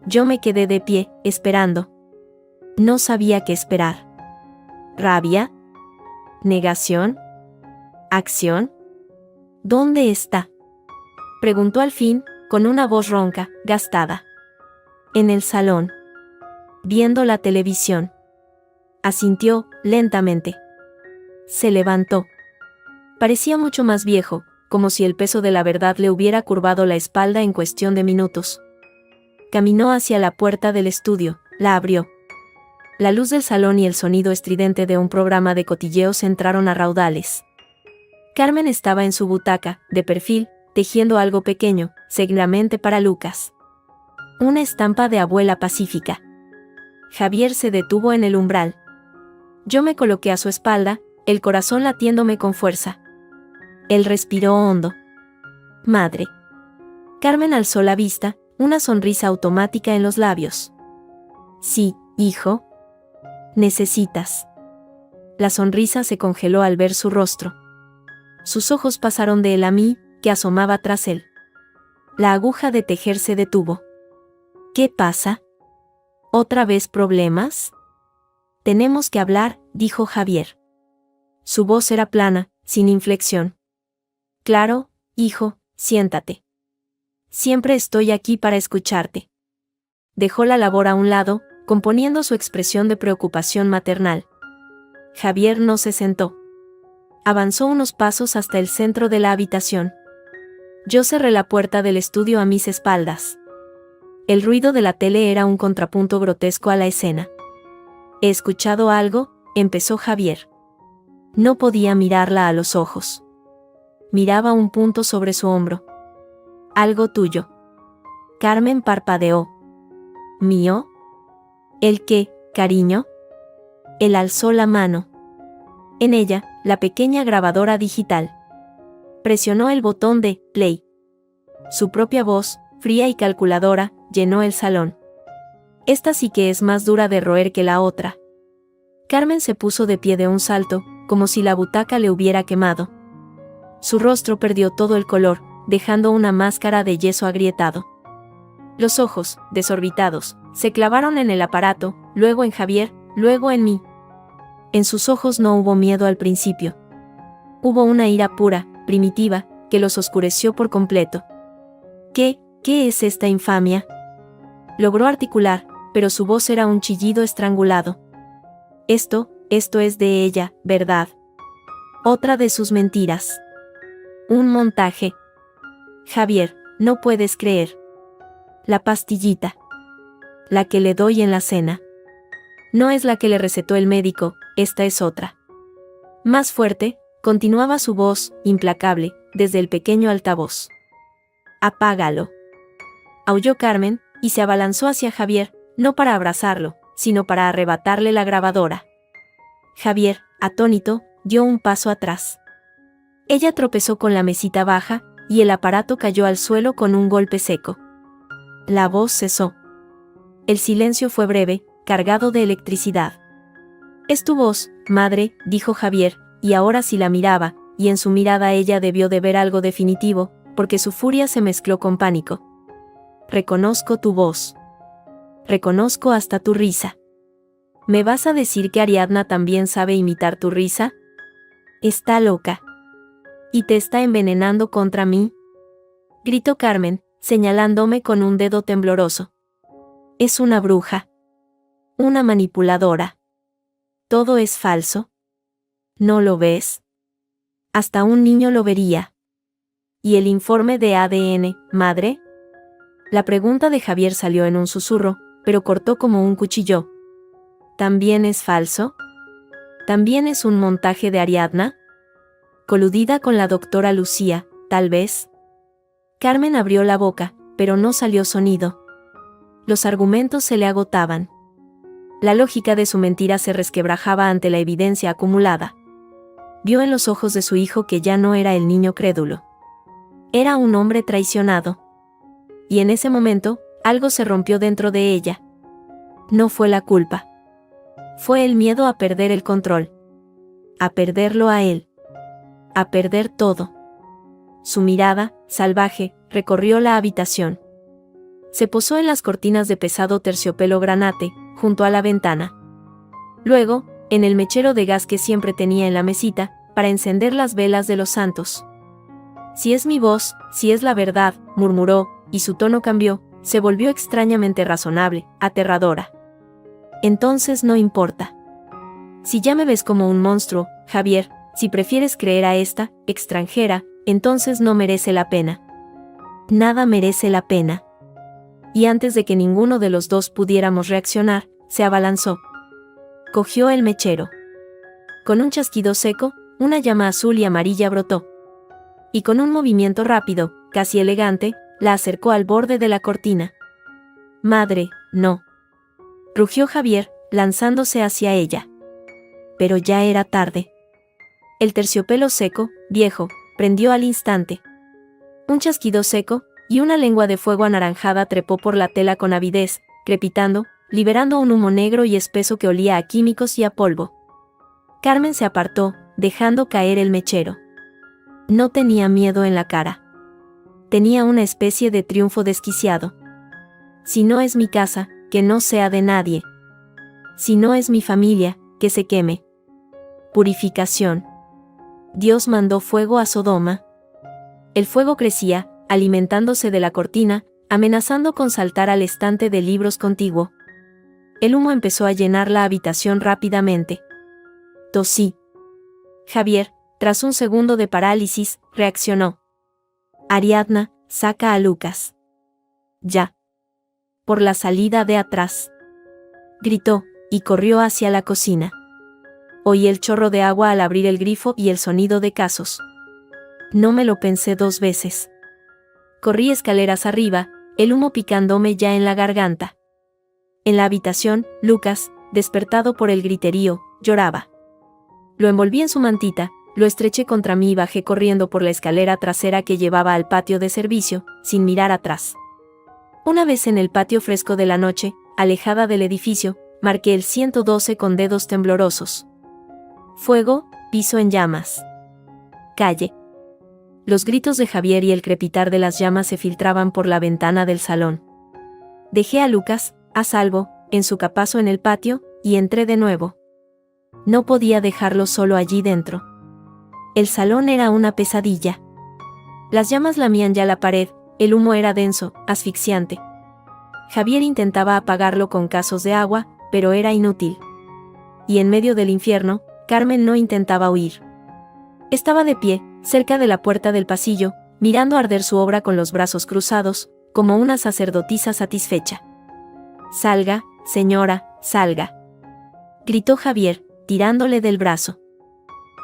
Yo me quedé de pie, esperando. No sabía qué esperar. ¿Rabia? ¿Negación? ¿Acción? ¿Dónde está? Preguntó al fin, con una voz ronca, gastada. En el salón. Viendo la televisión. Asintió, lentamente. Se levantó. Parecía mucho más viejo, como si el peso de la verdad le hubiera curvado la espalda en cuestión de minutos. Caminó hacia la puerta del estudio, la abrió. La luz del salón y el sonido estridente de un programa de cotilleos entraron a raudales. Carmen estaba en su butaca, de perfil, tejiendo algo pequeño, seguramente para Lucas. Una estampa de abuela pacífica. Javier se detuvo en el umbral. Yo me coloqué a su espalda, el corazón latiéndome con fuerza. Él respiró hondo. Madre. Carmen alzó la vista, una sonrisa automática en los labios. Sí, hijo. Necesitas. La sonrisa se congeló al ver su rostro. Sus ojos pasaron de él a mí, que asomaba tras él. La aguja de tejer se detuvo. ¿Qué pasa? ¿Otra vez problemas? Tenemos que hablar, dijo Javier. Su voz era plana, sin inflexión. Claro, hijo, siéntate. Siempre estoy aquí para escucharte. Dejó la labor a un lado, componiendo su expresión de preocupación maternal. Javier no se sentó. Avanzó unos pasos hasta el centro de la habitación. Yo cerré la puerta del estudio a mis espaldas. El ruido de la tele era un contrapunto grotesco a la escena. ¿He escuchado algo?, empezó Javier. No podía mirarla a los ojos. Miraba un punto sobre su hombro. Algo tuyo. Carmen parpadeó. ¿Mío? ¿El qué, cariño? Él alzó la mano. En ella, la pequeña grabadora digital. Presionó el botón de play. Su propia voz, fría y calculadora, llenó el salón. Esta sí que es más dura de roer que la otra. Carmen se puso de pie de un salto, como si la butaca le hubiera quemado. Su rostro perdió todo el color, dejando una máscara de yeso agrietado. Los ojos, desorbitados, se clavaron en el aparato, luego en Javier, luego en mí. En sus ojos no hubo miedo al principio. Hubo una ira pura, primitiva, que los oscureció por completo. ¿Qué es esta infamia? Logró articular, pero su voz era un chillido estrangulado. Esto es de ella, ¿verdad? Otra de sus mentiras. Un montaje. Javier, no puedes creer. La pastillita. La que le doy en la cena. No es la que le recetó el médico, esta es otra. Más fuerte, continuaba su voz, implacable, desde el pequeño altavoz. Apágalo. Aulló Carmen, y se abalanzó hacia Javier, no para abrazarlo, sino para arrebatarle la grabadora. Javier, atónito, dio un paso atrás. Ella tropezó con la mesita baja, y el aparato cayó al suelo con un golpe seco. La voz cesó. El silencio fue breve, cargado de electricidad. Es tu voz, madre, dijo Javier, y ahora sí la miraba, y en su mirada ella debió de ver algo definitivo, porque su furia se mezcló con pánico. Reconozco tu voz. Reconozco hasta tu risa. ¿Me vas a decir que Ariadna también sabe imitar tu risa? Está loca. ¿Y te está envenenando contra mí? Gritó Carmen, señalándome con un dedo tembloroso. Es una bruja. Una manipuladora. Todo es falso. ¿No lo ves? Hasta un niño lo vería. ¿Y el informe de ADN, madre? La pregunta de Javier salió en un susurro, pero cortó como un cuchillo. ¿También es falso? ¿También es un montaje de Ariadna? Coludida con la doctora Lucía, tal vez. Carmen abrió la boca, pero no salió sonido. Los argumentos se le agotaban. La lógica de su mentira se resquebrajaba ante la evidencia acumulada. Vio en los ojos de su hijo que ya no era el niño crédulo. Era un hombre traicionado. Y en ese momento, algo se rompió dentro de ella. No fue la culpa. Fue el miedo a perder el control. A perderlo a él. A perder todo. Su mirada, salvaje, recorrió la habitación. Se posó en las cortinas de pesado terciopelo granate, junto a la ventana. Luego, en el mechero de gas que siempre tenía en la mesita, para encender las velas de los santos. Si es mi voz, si es la verdad, murmuró, y su tono cambió, se volvió extrañamente razonable, aterradora. Entonces no importa. Si ya me ves como un monstruo, Javier, si prefieres creer a esta extranjera, entonces no merece la pena. Nada merece la pena. Y antes de que ninguno de los dos pudiéramos reaccionar, se abalanzó. Cogió el mechero. Con un chasquido seco, una llama azul y amarilla brotó. Y con un movimiento rápido, casi elegante, la acercó al borde de la cortina. Madre, no. Rugió Javier, lanzándose hacia ella. Pero ya era tarde. El terciopelo seco, viejo, prendió al instante. Un chasquido seco, y una lengua de fuego anaranjada trepó por la tela con avidez, crepitando, liberando un humo negro y espeso que olía a químicos y a polvo. Carmen se apartó, dejando caer el mechero. No tenía miedo en la cara. Tenía una especie de triunfo desquiciado. Si no es mi casa, que no sea de nadie. Si no es mi familia, que se queme. Purificación. Dios mandó fuego a Sodoma. El fuego crecía, alimentándose de la cortina, amenazando con saltar al estante de libros contiguo. El humo empezó a llenar la habitación rápidamente. Tosí. Javier, tras un segundo de parálisis, reaccionó. Ariadna, saca a Lucas. Ya. Por la salida de atrás. Gritó, y corrió hacia la cocina. Oí el chorro de agua al abrir el grifo y el sonido de casos. No me lo pensé 2 veces. Corrí escaleras arriba, el humo picándome ya en la garganta. En la habitación, Lucas, despertado por el griterío, lloraba. Lo envolví en su mantita, lo estreché contra mí y bajé corriendo por la escalera trasera que llevaba al patio de servicio, sin mirar atrás. Una vez en el patio fresco de la noche, alejada del edificio, marqué el 112 con dedos temblorosos. Fuego, piso en llamas. Calle. Los gritos de Javier y el crepitar de las llamas se filtraban por la ventana del salón. Dejé a Lucas, a salvo, en su capazo en el patio, y entré de nuevo. No podía dejarlo solo allí dentro. El salón era una pesadilla. Las llamas lamían ya la pared, el humo era denso, asfixiante. Javier intentaba apagarlo con casos de agua, pero era inútil. Y en medio del infierno, Carmen no intentaba huir. Estaba de pie, cerca de la puerta del pasillo, mirando arder su obra con los brazos cruzados, como una sacerdotisa satisfecha. «Salga, señora, salga», gritó Javier, tirándole del brazo.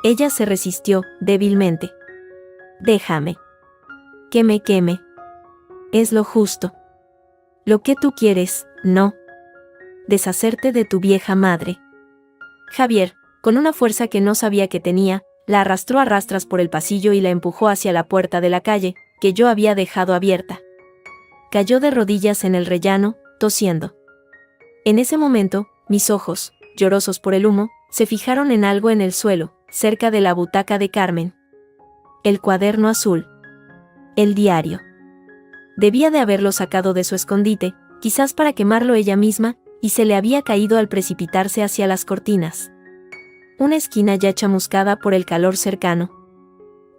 Ella se resistió, débilmente. «Déjame. Que me queme. Es lo justo. Lo que tú quieres, ¿no? Deshacerte de tu vieja madre». Javier, con una fuerza que no sabía que tenía, la arrastró a rastras por el pasillo y la empujó hacia la puerta de la calle, que yo había dejado abierta. Cayó de rodillas en el rellano, tosiendo. En ese momento, mis ojos, llorosos por el humo, se fijaron en algo en el suelo, cerca de la butaca de Carmen. El cuaderno azul. El diario. Debía de haberlo sacado de su escondite, quizás para quemarlo ella misma, y se le había caído al precipitarse hacia las cortinas. Una esquina ya chamuscada por el calor cercano.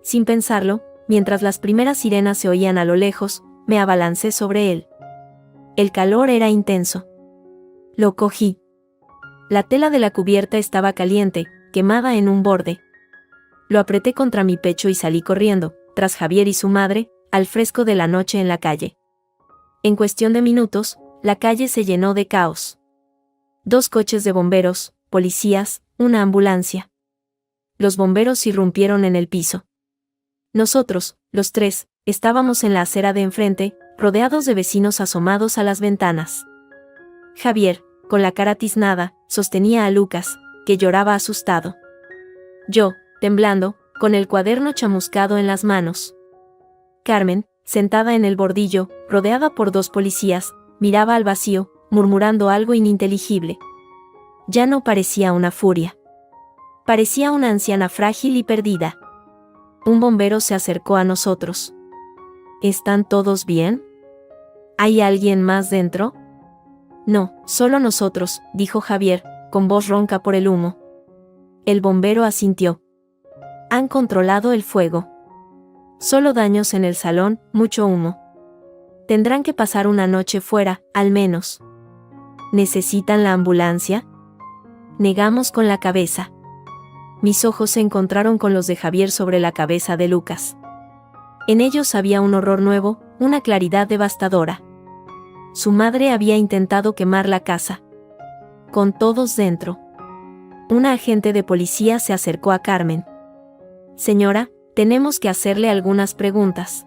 Sin pensarlo, mientras las primeras sirenas se oían a lo lejos, me abalancé sobre él. El calor era intenso. Lo cogí. La tela de la cubierta estaba caliente, quemada en un borde. Lo apreté contra mi pecho y salí corriendo, tras Javier y su madre, al fresco de la noche en la calle. En cuestión de minutos, la calle se llenó de caos. 2 coches de bomberos, policías, una ambulancia. Los bomberos irrumpieron en el piso. Nosotros, los 3, estábamos en la acera de enfrente, rodeados de vecinos asomados a las ventanas. Javier, con la cara tiznada, sostenía a Lucas, que lloraba asustado. Yo, temblando, con el cuaderno chamuscado en las manos. Carmen, sentada en el bordillo, rodeada por 2 policías, miraba al vacío, murmurando algo ininteligible. Ya no parecía una furia. Parecía una anciana frágil y perdida. Un bombero se acercó a nosotros. ¿Están todos bien? ¿Hay alguien más dentro? No, solo nosotros, dijo Javier, con voz ronca por el humo. El bombero asintió. Han controlado el fuego. Solo daños en el salón, mucho humo. Tendrán que pasar una noche fuera, al menos. ¿Necesitan la ambulancia? Negamos con la cabeza. Mis ojos se encontraron con los de Javier sobre la cabeza de Lucas. En ellos había un horror nuevo, una claridad devastadora. Su madre había intentado quemar la casa. Con todos dentro. Una agente de policía se acercó a Carmen. Señora, tenemos que hacerle algunas preguntas.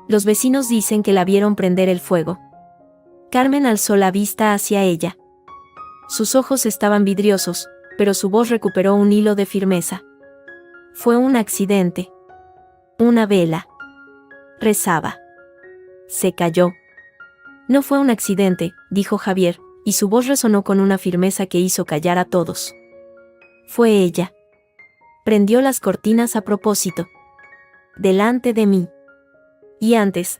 Los vecinos dicen que la vieron prender el fuego. Carmen alzó la vista hacia ella. Sus ojos estaban vidriosos, pero su voz recuperó un hilo de firmeza. Fue un accidente. Una vela. Rezaba. Se cayó. No fue un accidente, dijo Javier, y su voz resonó con una firmeza que hizo callar a todos. Fue ella. Prendió las cortinas a propósito. Delante de mí. Y antes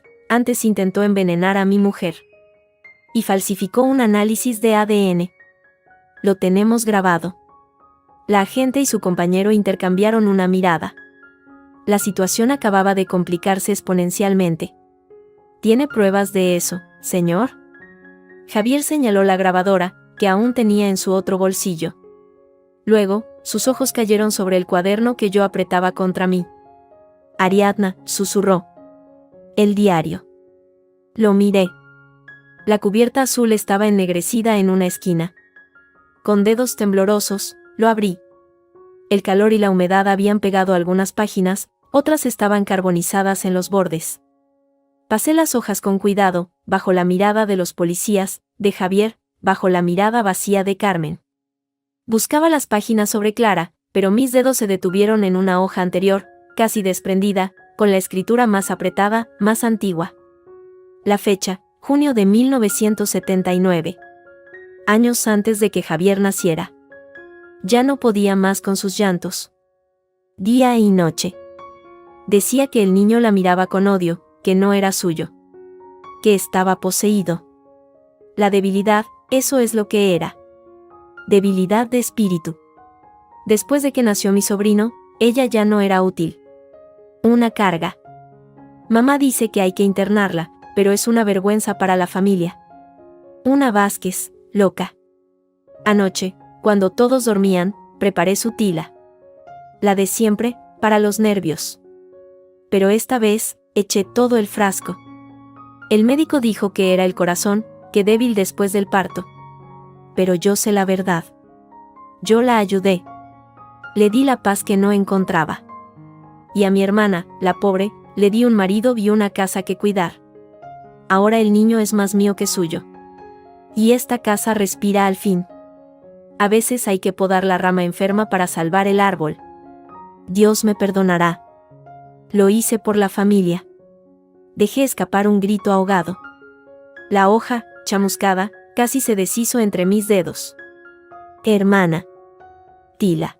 intentó envenenar a mi mujer. Y falsificó un análisis de ADN. Lo tenemos grabado. La agente y su compañero intercambiaron una mirada. La situación acababa de complicarse exponencialmente. ¿Tiene pruebas de eso, señor? Javier señaló la grabadora, que aún tenía en su otro bolsillo. Luego, sus ojos cayeron sobre el cuaderno que yo apretaba contra mí. Ariadna, susurró. El diario. Lo miré. La cubierta azul estaba ennegrecida en una esquina. Con dedos temblorosos, lo abrí. El calor y la humedad habían pegado algunas páginas, otras estaban carbonizadas en los bordes. Pasé las hojas con cuidado, bajo la mirada de los policías, de Javier, bajo la mirada vacía de Carmen. Buscaba las páginas sobre Clara, pero mis dedos se detuvieron en una hoja anterior, casi desprendida, con la escritura más apretada, más antigua. La fecha, junio de 1979. Años antes de que Javier naciera. Ya no podía más con sus llantos. Día y noche. Decía que el niño la miraba con odio, que no era suyo. Que estaba poseído. La debilidad, eso es lo que era. Debilidad de espíritu. Después de que nació mi sobrino, ella ya no era útil. Una carga. Mamá dice que hay que internarla, pero es una vergüenza para la familia. Una Vázquez, loca. Anoche, cuando todos dormían, preparé su tila. La de siempre, para los nervios. Pero esta vez, eché todo el frasco. El médico dijo que era el corazón, que débil después del parto. Pero yo sé la verdad. Yo la ayudé. Le di la paz que no encontraba. Y a mi hermana, la pobre, le di un marido y una casa que cuidar. Ahora el niño es más mío que suyo. Y esta casa respira al fin. A veces hay que podar la rama enferma para salvar el árbol. Dios me perdonará. Lo hice por la familia. Dejé escapar un grito ahogado. La hoja, chamuscada, casi se deshizo entre mis dedos. Hermana. Tila.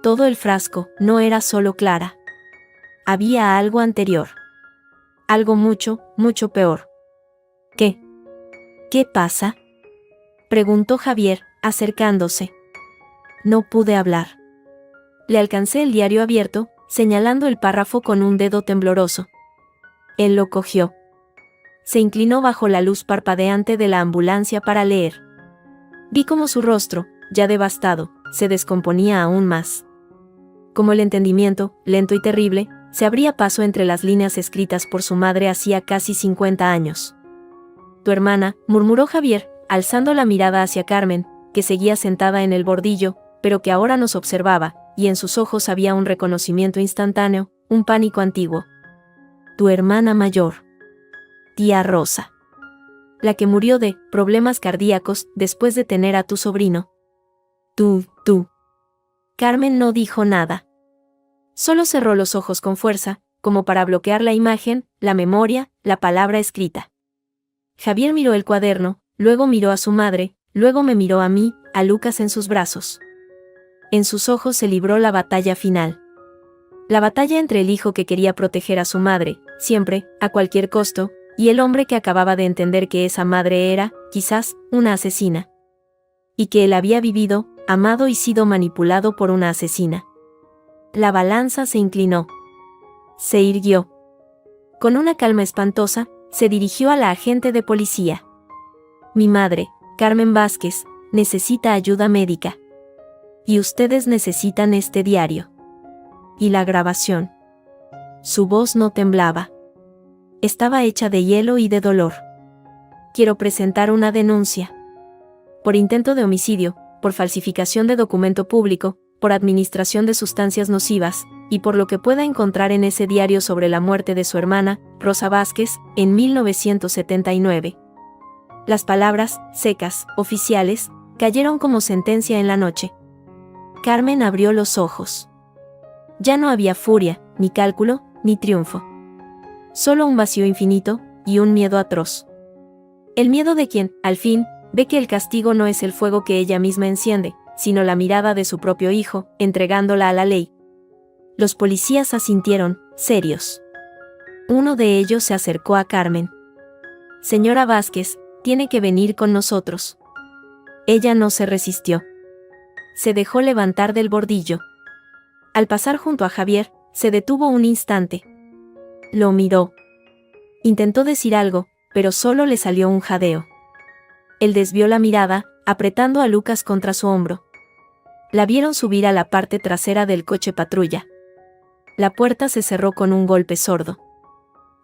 Todo el frasco no era solo Clara. Había algo anterior. Algo mucho, mucho peor. ¿Qué? ¿Qué pasa? Preguntó Javier, acercándose. No pude hablar. Le alcancé el diario abierto, señalando el párrafo con un dedo tembloroso. Él lo cogió. Se inclinó bajo la luz parpadeante de la ambulancia para leer. Vi cómo su rostro, ya devastado, se descomponía aún más. Como el entendimiento, lento y terrible, se abría paso entre las líneas escritas por su madre hacía casi 50 años. Tu hermana, murmuró Javier, alzando la mirada hacia Carmen, que seguía sentada en el bordillo, pero que ahora nos observaba, y en sus ojos había un reconocimiento instantáneo, un pánico antiguo. Tu hermana mayor. Tía Rosa. La que murió de problemas cardíacos después de tener a tu sobrino. Tú. Carmen no dijo nada. Solo cerró los ojos con fuerza, como para bloquear la imagen, la memoria, la palabra escrita. Javier miró el cuaderno, luego miró a su madre, luego me miró a mí, a Lucas en sus brazos. En sus ojos se libró la batalla final. La batalla entre el hijo que quería proteger a su madre, siempre, a cualquier costo, y el hombre que acababa de entender que esa madre era, quizás, una asesina. y que él había vivido, amado y sido manipulado por una asesina. La balanza se inclinó. Se irguió. Con una calma espantosa, se dirigió a la agente de policía. Mi madre, Carmen Vázquez, necesita ayuda médica. Y ustedes necesitan este diario. Y la grabación. Su voz no temblaba. Estaba hecha de hielo y de dolor. Quiero presentar una denuncia. Por intento de homicidio, por falsificación de documento público, por administración de sustancias nocivas, y por lo que pueda encontrar en ese diario sobre la muerte de su hermana, Rosa Vázquez, en 1979. Las palabras, secas, oficiales, cayeron como sentencia en la noche. Carmen abrió los ojos. Ya no había furia, ni cálculo, ni triunfo. Solo un vacío infinito, y un miedo atroz. El miedo de quien, al fin, ve que el castigo no es el fuego que ella misma enciende, sino la mirada de su propio hijo, entregándola a la ley. Los policías asintieron, serios. Uno de ellos se acercó a Carmen. Señora Vázquez, tiene que venir con nosotros. Ella no se resistió. Se dejó levantar del bordillo. Al pasar junto a Javier, se detuvo un instante. Lo miró. Intentó decir algo, pero solo le salió un jadeo. Él desvió la mirada, apretando a Lucas contra su hombro. La vieron subir a la parte trasera del coche patrulla. La puerta se cerró con un golpe sordo.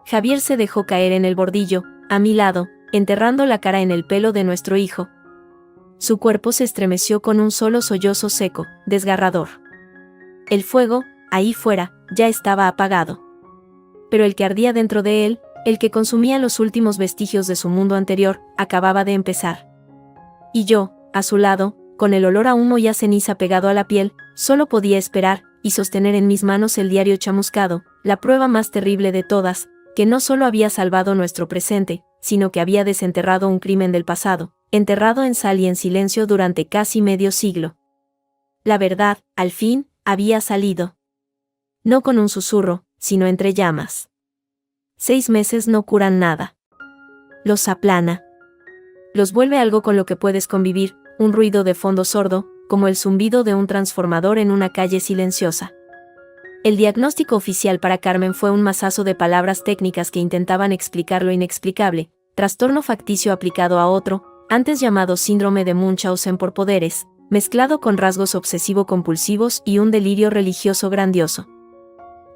Javier se dejó caer en el bordillo, a mi lado, enterrando la cara en el pelo de nuestro hijo. Su cuerpo se estremeció con un solo sollozo seco, desgarrador. El fuego, ahí fuera, ya estaba apagado. Pero el que ardía dentro de él, el que consumía los últimos vestigios de su mundo anterior, acababa de empezar. Y yo, a su lado, con el olor a humo y a ceniza pegado a la piel, solo podía esperar, y sostener en mis manos el diario chamuscado, la prueba más terrible de todas, que no solo había salvado nuestro presente, sino que había desenterrado un crimen del pasado, enterrado en sal y en silencio durante casi medio siglo. La verdad, al fin, había salido. No con un susurro, sino entre llamas. 6 meses no curan nada. Los aplana. Los vuelve algo con lo que puedes convivir, un ruido de fondo sordo, como el zumbido de un transformador en una calle silenciosa. El diagnóstico oficial para Carmen fue un mazazo de palabras técnicas que intentaban explicar lo inexplicable, trastorno facticio aplicado a otro, antes llamado síndrome de Munchausen por poderes, mezclado con rasgos obsesivo-compulsivos y un delirio religioso grandioso.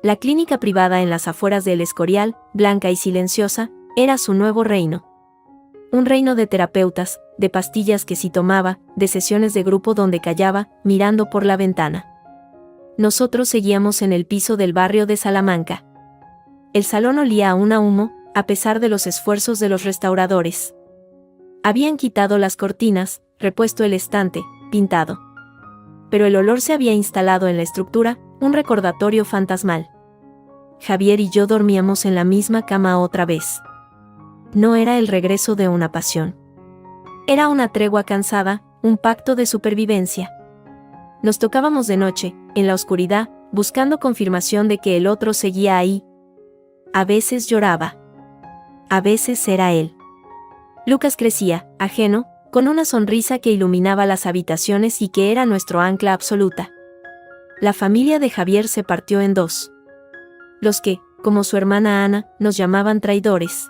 La clínica privada en las afueras de El Escorial, blanca y silenciosa, era su nuevo reino. Un reino de terapeutas, de pastillas que sí tomaba, de sesiones de grupo donde callaba, mirando por la ventana. Nosotros seguíamos en el piso del barrio de Salamanca. El salón olía aún a humo, a pesar de los esfuerzos de los restauradores. Habían quitado las cortinas, repuesto el estante, pintado. Pero el olor se había instalado en la estructura, un recordatorio fantasmal. Javier y yo dormíamos en la misma cama otra vez. No era el regreso de una pasión. Era una tregua cansada, un pacto de supervivencia. Nos tocábamos de noche, en la oscuridad, buscando confirmación de que el otro seguía ahí. A veces lloraba. A veces era él. Lucas crecía, ajeno, con una sonrisa que iluminaba las habitaciones y que era nuestro ancla absoluta. La familia de Javier se partió en dos. Los que, como su hermana Ana, nos llamaban traidores.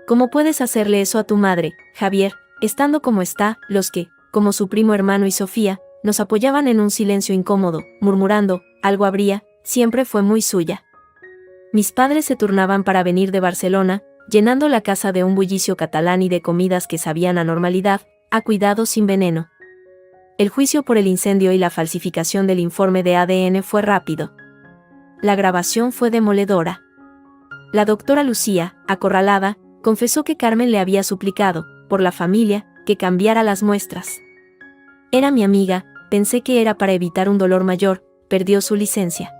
¿Cómo puedes hacerle eso a tu madre, Javier, estando como está? Los que, como su primo hermano y Sofía, nos apoyaban en un silencio incómodo, murmurando, algo habría, siempre fue muy suya. Mis padres se turnaban para venir de Barcelona, llenando la casa de un bullicio catalán y de comidas que sabían a normalidad, a cuidado sin veneno. El juicio por el incendio y la falsificación del informe de ADN fue rápido. La grabación fue demoledora. La doctora Lucía, acorralada, confesó que Carmen le había suplicado, por la familia, que cambiara las muestras. Era mi amiga, pensé que era para evitar un dolor mayor, perdió su licencia.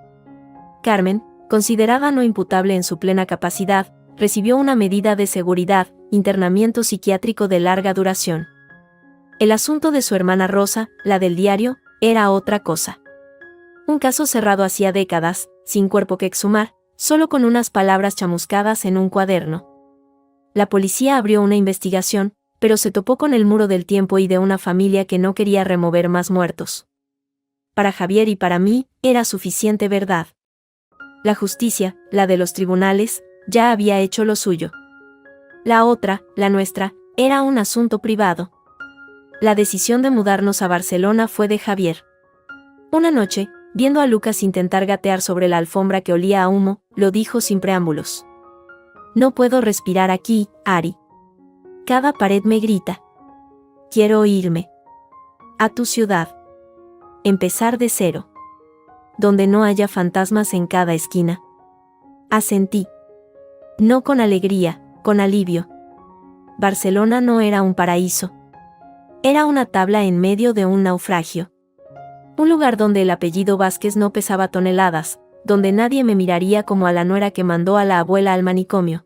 Carmen, considerada no imputable en su plena capacidad, recibió una medida de seguridad, internamiento psiquiátrico de larga duración. El asunto de su hermana Rosa, la del diario, era otra cosa. Un caso cerrado hacía décadas, sin cuerpo que exhumar, solo con unas palabras chamuscadas en un cuaderno. La policía abrió una investigación, pero se topó con el muro del tiempo y de una familia que no quería remover más muertos. Para Javier y para mí, era suficiente verdad. La justicia, la de los tribunales, ya había hecho lo suyo. La otra, la nuestra, era un asunto privado. La decisión de mudarnos a Barcelona fue de Javier. Una noche, viendo a Lucas intentar gatear sobre la alfombra que olía a humo, lo dijo sin preámbulos. No puedo respirar aquí, Ari. Cada pared me grita. Quiero irme. A tu ciudad. Empezar de cero. Donde no haya fantasmas en cada esquina. Asentí. No con alegría, con alivio. Barcelona no era un paraíso. Era una tabla en medio de un naufragio. Un lugar donde el apellido Vázquez no pesaba toneladas, donde nadie me miraría como a la nuera que mandó a la abuela al manicomio.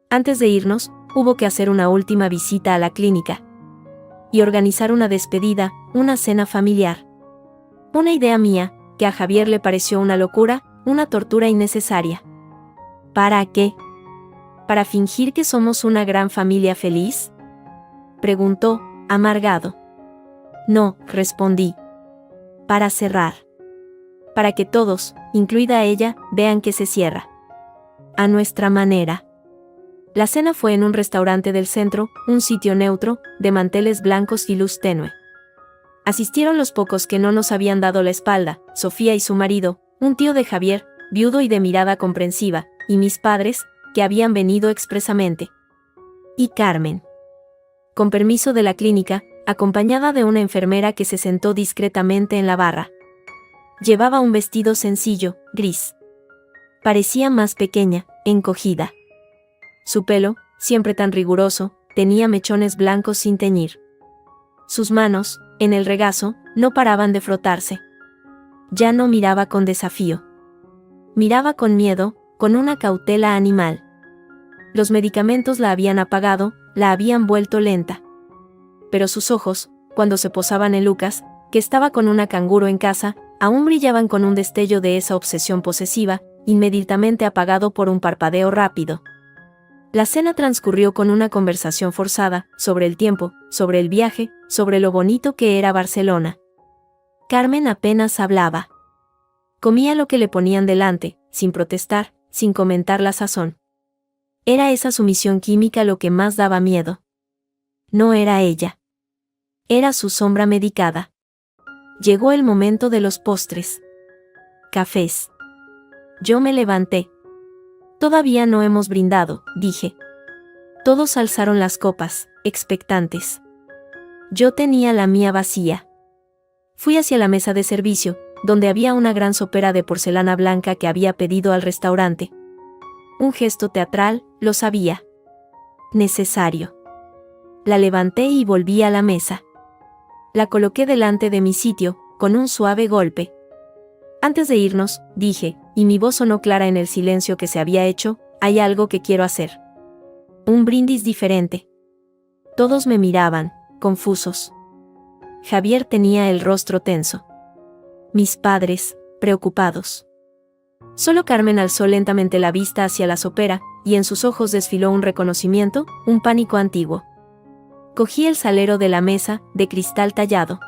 Antes de irnos, hubo que hacer una última visita a la clínica. Y organizar una despedida, una cena familiar. Una idea mía, que a Javier le pareció una locura, una tortura innecesaria. ¿Para qué? ¿Para fingir que somos una gran familia feliz? Preguntó, amargado. No, respondí. Para cerrar. Para que todos, incluida ella, vean que se cierra. A nuestra manera. La cena fue en un restaurante del centro, un sitio neutro, de manteles blancos y luz tenue. Asistieron los pocos que no nos habían dado la espalda, Sofía y su marido, un tío de Javier, viudo y de mirada comprensiva, y mis padres, que habían venido expresamente. Y Carmen. Con permiso de la clínica, acompañada de una enfermera que se sentó discretamente en la barra. Llevaba un vestido sencillo, gris. Parecía más pequeña, encogida. Su pelo, siempre tan riguroso, tenía mechones blancos sin teñir. Sus manos, en el regazo, no paraban de frotarse. Ya no miraba con desafío. Miraba con miedo, con una cautela animal. Los medicamentos la habían apagado, la habían vuelto lenta. Pero sus ojos, cuando se posaban en Lucas, que estaba con una canguro en casa, aún brillaban con un destello de esa obsesión posesiva, inmediatamente apagado por un parpadeo rápido. La cena transcurrió con una conversación forzada, sobre el tiempo, sobre el viaje, sobre lo bonito que era Barcelona. Carmen apenas hablaba. Comía lo que le ponían delante, sin protestar, sin comentar la sazón. Era esa sumisión química lo que más daba miedo. No era ella. Era su sombra medicada. Llegó el momento de los postres. Cafés. Yo me levanté. Todavía no hemos brindado, dije. Todos alzaron las copas, expectantes. Yo tenía la mía vacía. Fui hacia la mesa de servicio, donde había una gran sopera de porcelana blanca que había pedido al restaurante. Un gesto teatral, lo sabía. Necesario. La levanté y volví a la mesa. La coloqué delante de mi sitio, con un suave golpe. Antes de irnos, dije, y mi voz sonó clara en el silencio que se había hecho, hay algo que quiero hacer. Un brindis diferente. Todos me miraban, confusos. Javier tenía el rostro tenso. Mis padres, preocupados. Solo Carmen alzó lentamente la vista hacia la sopera, y en sus ojos desfiló un reconocimiento, un pánico antiguo. Cogí el salero de la mesa, de cristal tallado.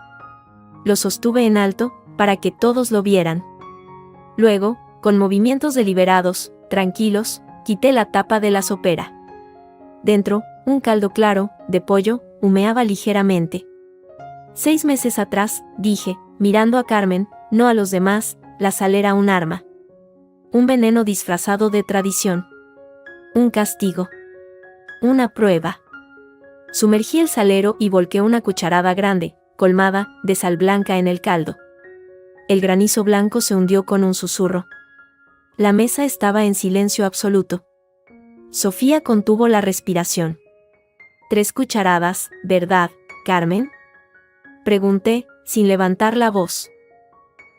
Lo sostuve en alto, para que todos lo vieran. Luego, con movimientos deliberados, tranquilos, quité la tapa de la sopera. Dentro, un caldo claro, de pollo, humeaba ligeramente. 6 meses atrás, dije, mirando a Carmen, no a los demás, la sal era un arma. Un veneno disfrazado de tradición. Un castigo. Una prueba. Sumergí el salero y volqué una cucharada grande, colmada, de sal blanca en el caldo. El granizo blanco se hundió con un susurro. La mesa estaba en silencio absoluto. Sofía contuvo la respiración. 3 cucharadas, ¿verdad, Carmen? Pregunté, sin levantar la voz.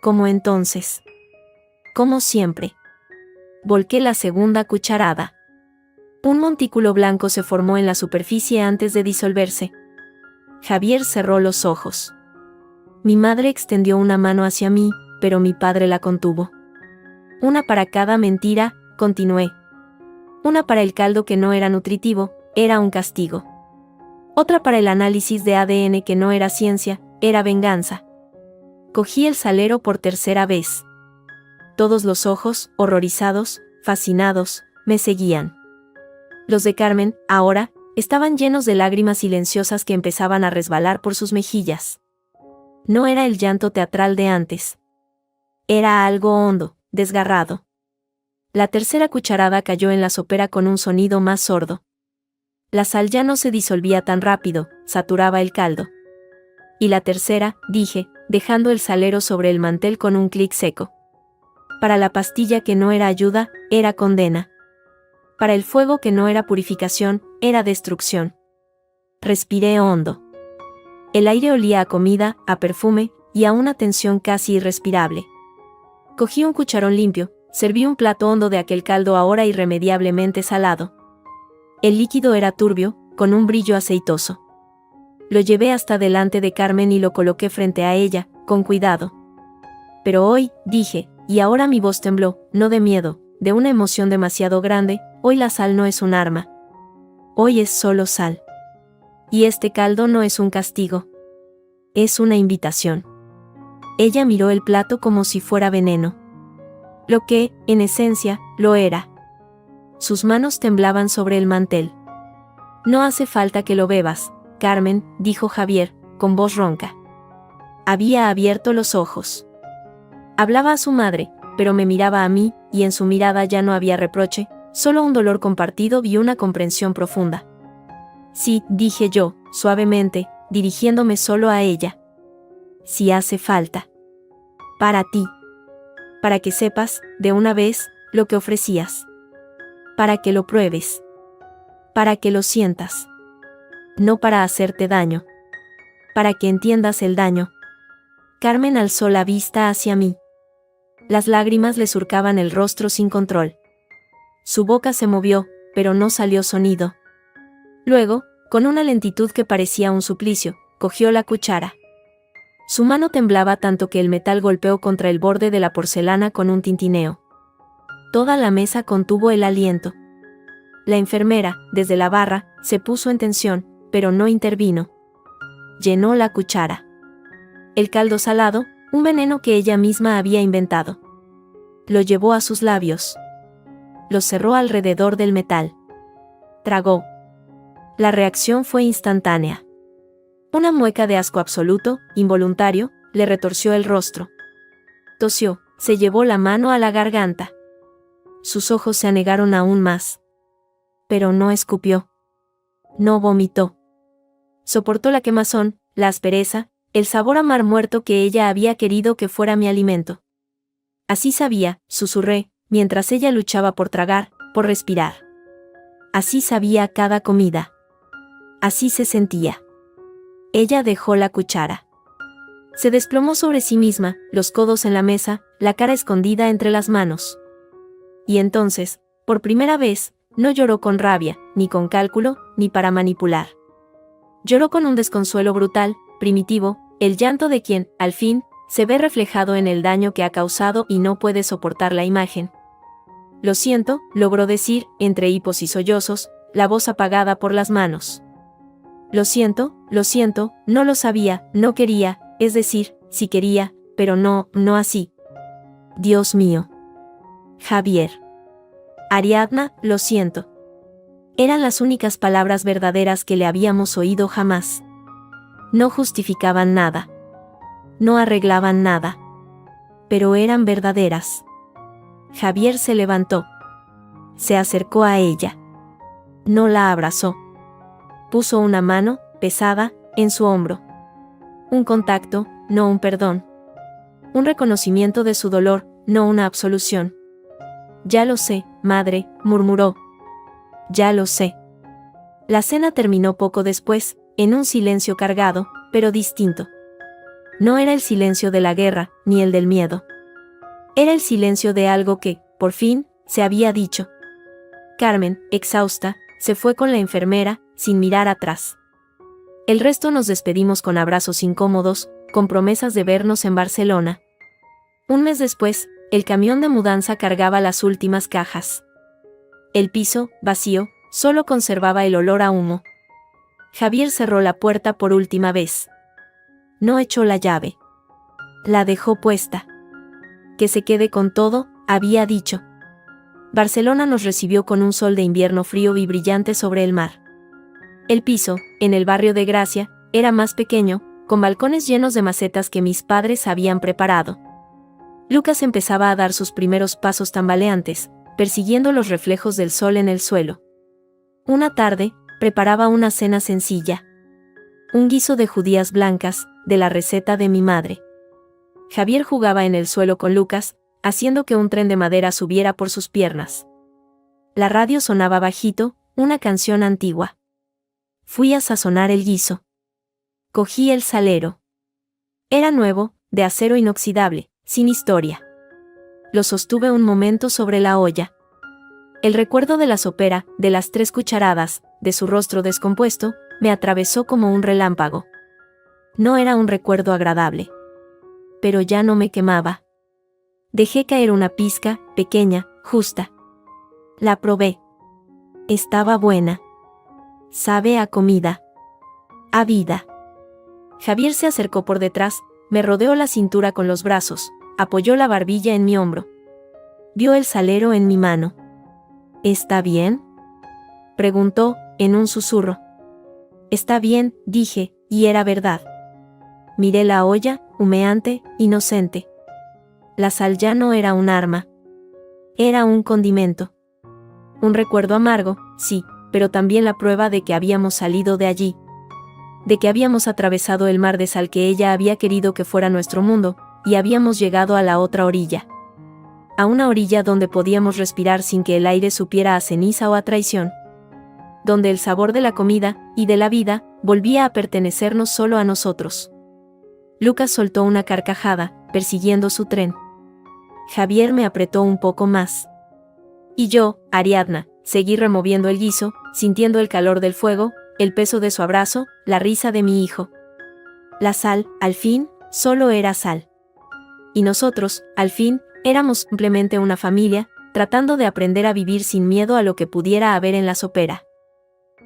¿Cómo entonces? Como siempre. Volqué la segunda cucharada. Un montículo blanco se formó en la superficie antes de disolverse. Javier cerró los ojos. Mi madre extendió una mano hacia mí, pero mi padre la contuvo. Una para cada mentira, continué. Una para el caldo que no era nutritivo, era un castigo. Otra para el análisis de ADN que no era ciencia, era venganza. Cogí el salero por tercera vez. Todos los ojos, horrorizados, fascinados, me seguían. Los de Carmen, ahora, estaban llenos de lágrimas silenciosas que empezaban a resbalar por sus mejillas. No era el llanto teatral de antes. Era algo hondo, desgarrado. La tercera cucharada cayó en la sopera con un sonido más sordo. La sal ya no se disolvía tan rápido, saturaba el caldo. Y la tercera, dije, dejando el salero sobre el mantel con un clic seco. Para la pastilla que no era ayuda, era condena. Para el fuego que no era purificación, era destrucción. Respiré hondo. El aire olía a comida, a perfume, y a una tensión casi irrespirable. Cogí un cucharón limpio, serví un plato hondo de aquel caldo ahora irremediablemente salado. El líquido era turbio, con un brillo aceitoso. Lo llevé hasta delante de Carmen y lo coloqué frente a ella, con cuidado. Pero hoy, dije, y ahora mi voz tembló, no de miedo, de una emoción demasiado grande, hoy la sal no es un arma. Hoy es solo sal. Y este caldo no es un castigo. Es una invitación. Ella miró el plato como si fuera veneno. Lo que, en esencia, lo era. Sus manos temblaban sobre el mantel. No hace falta que lo bebas, Carmen, dijo Javier, con voz ronca. Había abierto los ojos. Hablaba a su madre, pero me miraba a mí, y en su mirada ya no había reproche, solo un dolor compartido y una comprensión profunda. Sí, dije yo, suavemente, dirigiéndome solo a ella. Si hace falta. Para ti. Para que sepas, de una vez, lo que ofrecías. Para que lo pruebes. Para que lo sientas. No para hacerte daño. Para que entiendas el daño. Carmen alzó la vista hacia mí. Las lágrimas le surcaban el rostro sin control. Su boca se movió, pero no salió sonido. Luego, con una lentitud que parecía un suplicio, cogió la cuchara. Su mano temblaba tanto que el metal golpeó contra el borde de la porcelana con un tintineo. Toda la mesa contuvo el aliento. La enfermera, desde la barra, se puso en tensión, pero no intervino. Llenó la cuchara. El caldo salado, un veneno que ella misma había inventado. Lo llevó a sus labios. Lo cerró alrededor del metal. Tragó. La reacción fue instantánea. Una mueca de asco absoluto, involuntario, le retorció el rostro. Tosió, se llevó la mano a la garganta. Sus ojos se anegaron aún más. Pero no escupió. No vomitó. Soportó la quemazón, la aspereza, el sabor a mar muerto que ella había querido que fuera mi alimento. Así sabía, susurré, mientras ella luchaba por tragar, por respirar. Así sabía cada comida. Así se sentía. Ella dejó la cuchara. Se desplomó sobre sí misma, los codos en la mesa, la cara escondida entre las manos. Y entonces, por primera vez, no lloró con rabia, ni con cálculo, ni para manipular. Lloró con un desconsuelo brutal, primitivo, el llanto de quien, al fin, se ve reflejado en el daño que ha causado y no puede soportar la imagen. Lo siento, logró decir, entre hipos y sollozos, la voz apagada por las manos. Lo siento, no lo sabía, no quería, es decir, sí quería, pero no así. Dios mío. Javier. Ariadna, lo siento. Eran las únicas palabras verdaderas que le habíamos oído jamás. No justificaban nada. No arreglaban nada. Pero eran verdaderas. Javier se levantó. Se acercó a ella. No la abrazó. Puso una mano, pesada, en su hombro. Un contacto, no un perdón. Un reconocimiento de su dolor, no una absolución. Ya lo sé, madre, murmuró. Ya lo sé. La cena terminó poco después, en un silencio cargado, pero distinto. No era el silencio de la guerra, ni el del miedo. Era el silencio de algo que, por fin, se había dicho. Carmen, exhausta, se fue con la enfermera, sin mirar atrás. El resto nos despedimos con abrazos incómodos, con promesas de vernos en Barcelona. Un mes después, el camión de mudanza cargaba las últimas cajas. El piso, vacío, solo conservaba el olor a humo. Javier cerró la puerta por última vez. No echó la llave. La dejó puesta. Que se quede con todo, había dicho. Barcelona nos recibió con un sol de invierno frío y brillante sobre el mar. El piso, en el barrio de Gracia, era más pequeño, con balcones llenos de macetas que mis padres habían preparado. Lucas empezaba a dar sus primeros pasos tambaleantes, persiguiendo los reflejos del sol en el suelo. Una tarde, preparaba una cena sencilla. Un guiso de judías blancas, de la receta de mi madre. Javier jugaba en el suelo con Lucas, haciendo que un tren de madera subiera por sus piernas. La radio sonaba bajito, una canción antigua. Fui a sazonar el guiso. Cogí el salero. Era nuevo, de acero inoxidable, sin historia. Lo sostuve un momento sobre la olla. El recuerdo de la sopera, de las 3 cucharadas, de su rostro descompuesto, me atravesó como un relámpago. No era un recuerdo agradable. Pero ya no me quemaba. Dejé caer una pizca, pequeña, justa. La probé. Estaba buena. Sabe a comida. A vida. Javier se acercó por detrás, me rodeó la cintura con los brazos, apoyó la barbilla en mi hombro. Vio el salero en mi mano. ¿Está bien?, preguntó, en un susurro. Está bien, dije, y era verdad. Miré la olla, humeante, inocente. La sal ya no era un arma. Era un condimento. Un recuerdo amargo, sí, pero también la prueba de que habíamos salido de allí. De que habíamos atravesado el mar de sal que ella había querido que fuera nuestro mundo, y habíamos llegado a la otra orilla. A una orilla donde podíamos respirar sin que el aire supiera a ceniza o a traición. Donde el sabor de la comida, y de la vida, volvía a pertenecernos solo a nosotros. Lucas soltó una carcajada, persiguiendo su tren. Javier me apretó un poco más. Y yo, Ariadna, seguí removiendo el guiso, sintiendo el calor del fuego, el peso de su abrazo, la risa de mi hijo. La sal, al fin, solo era sal. Y nosotros, al fin, éramos simplemente una familia, tratando de aprender a vivir sin miedo a lo que pudiera haber en la sopera.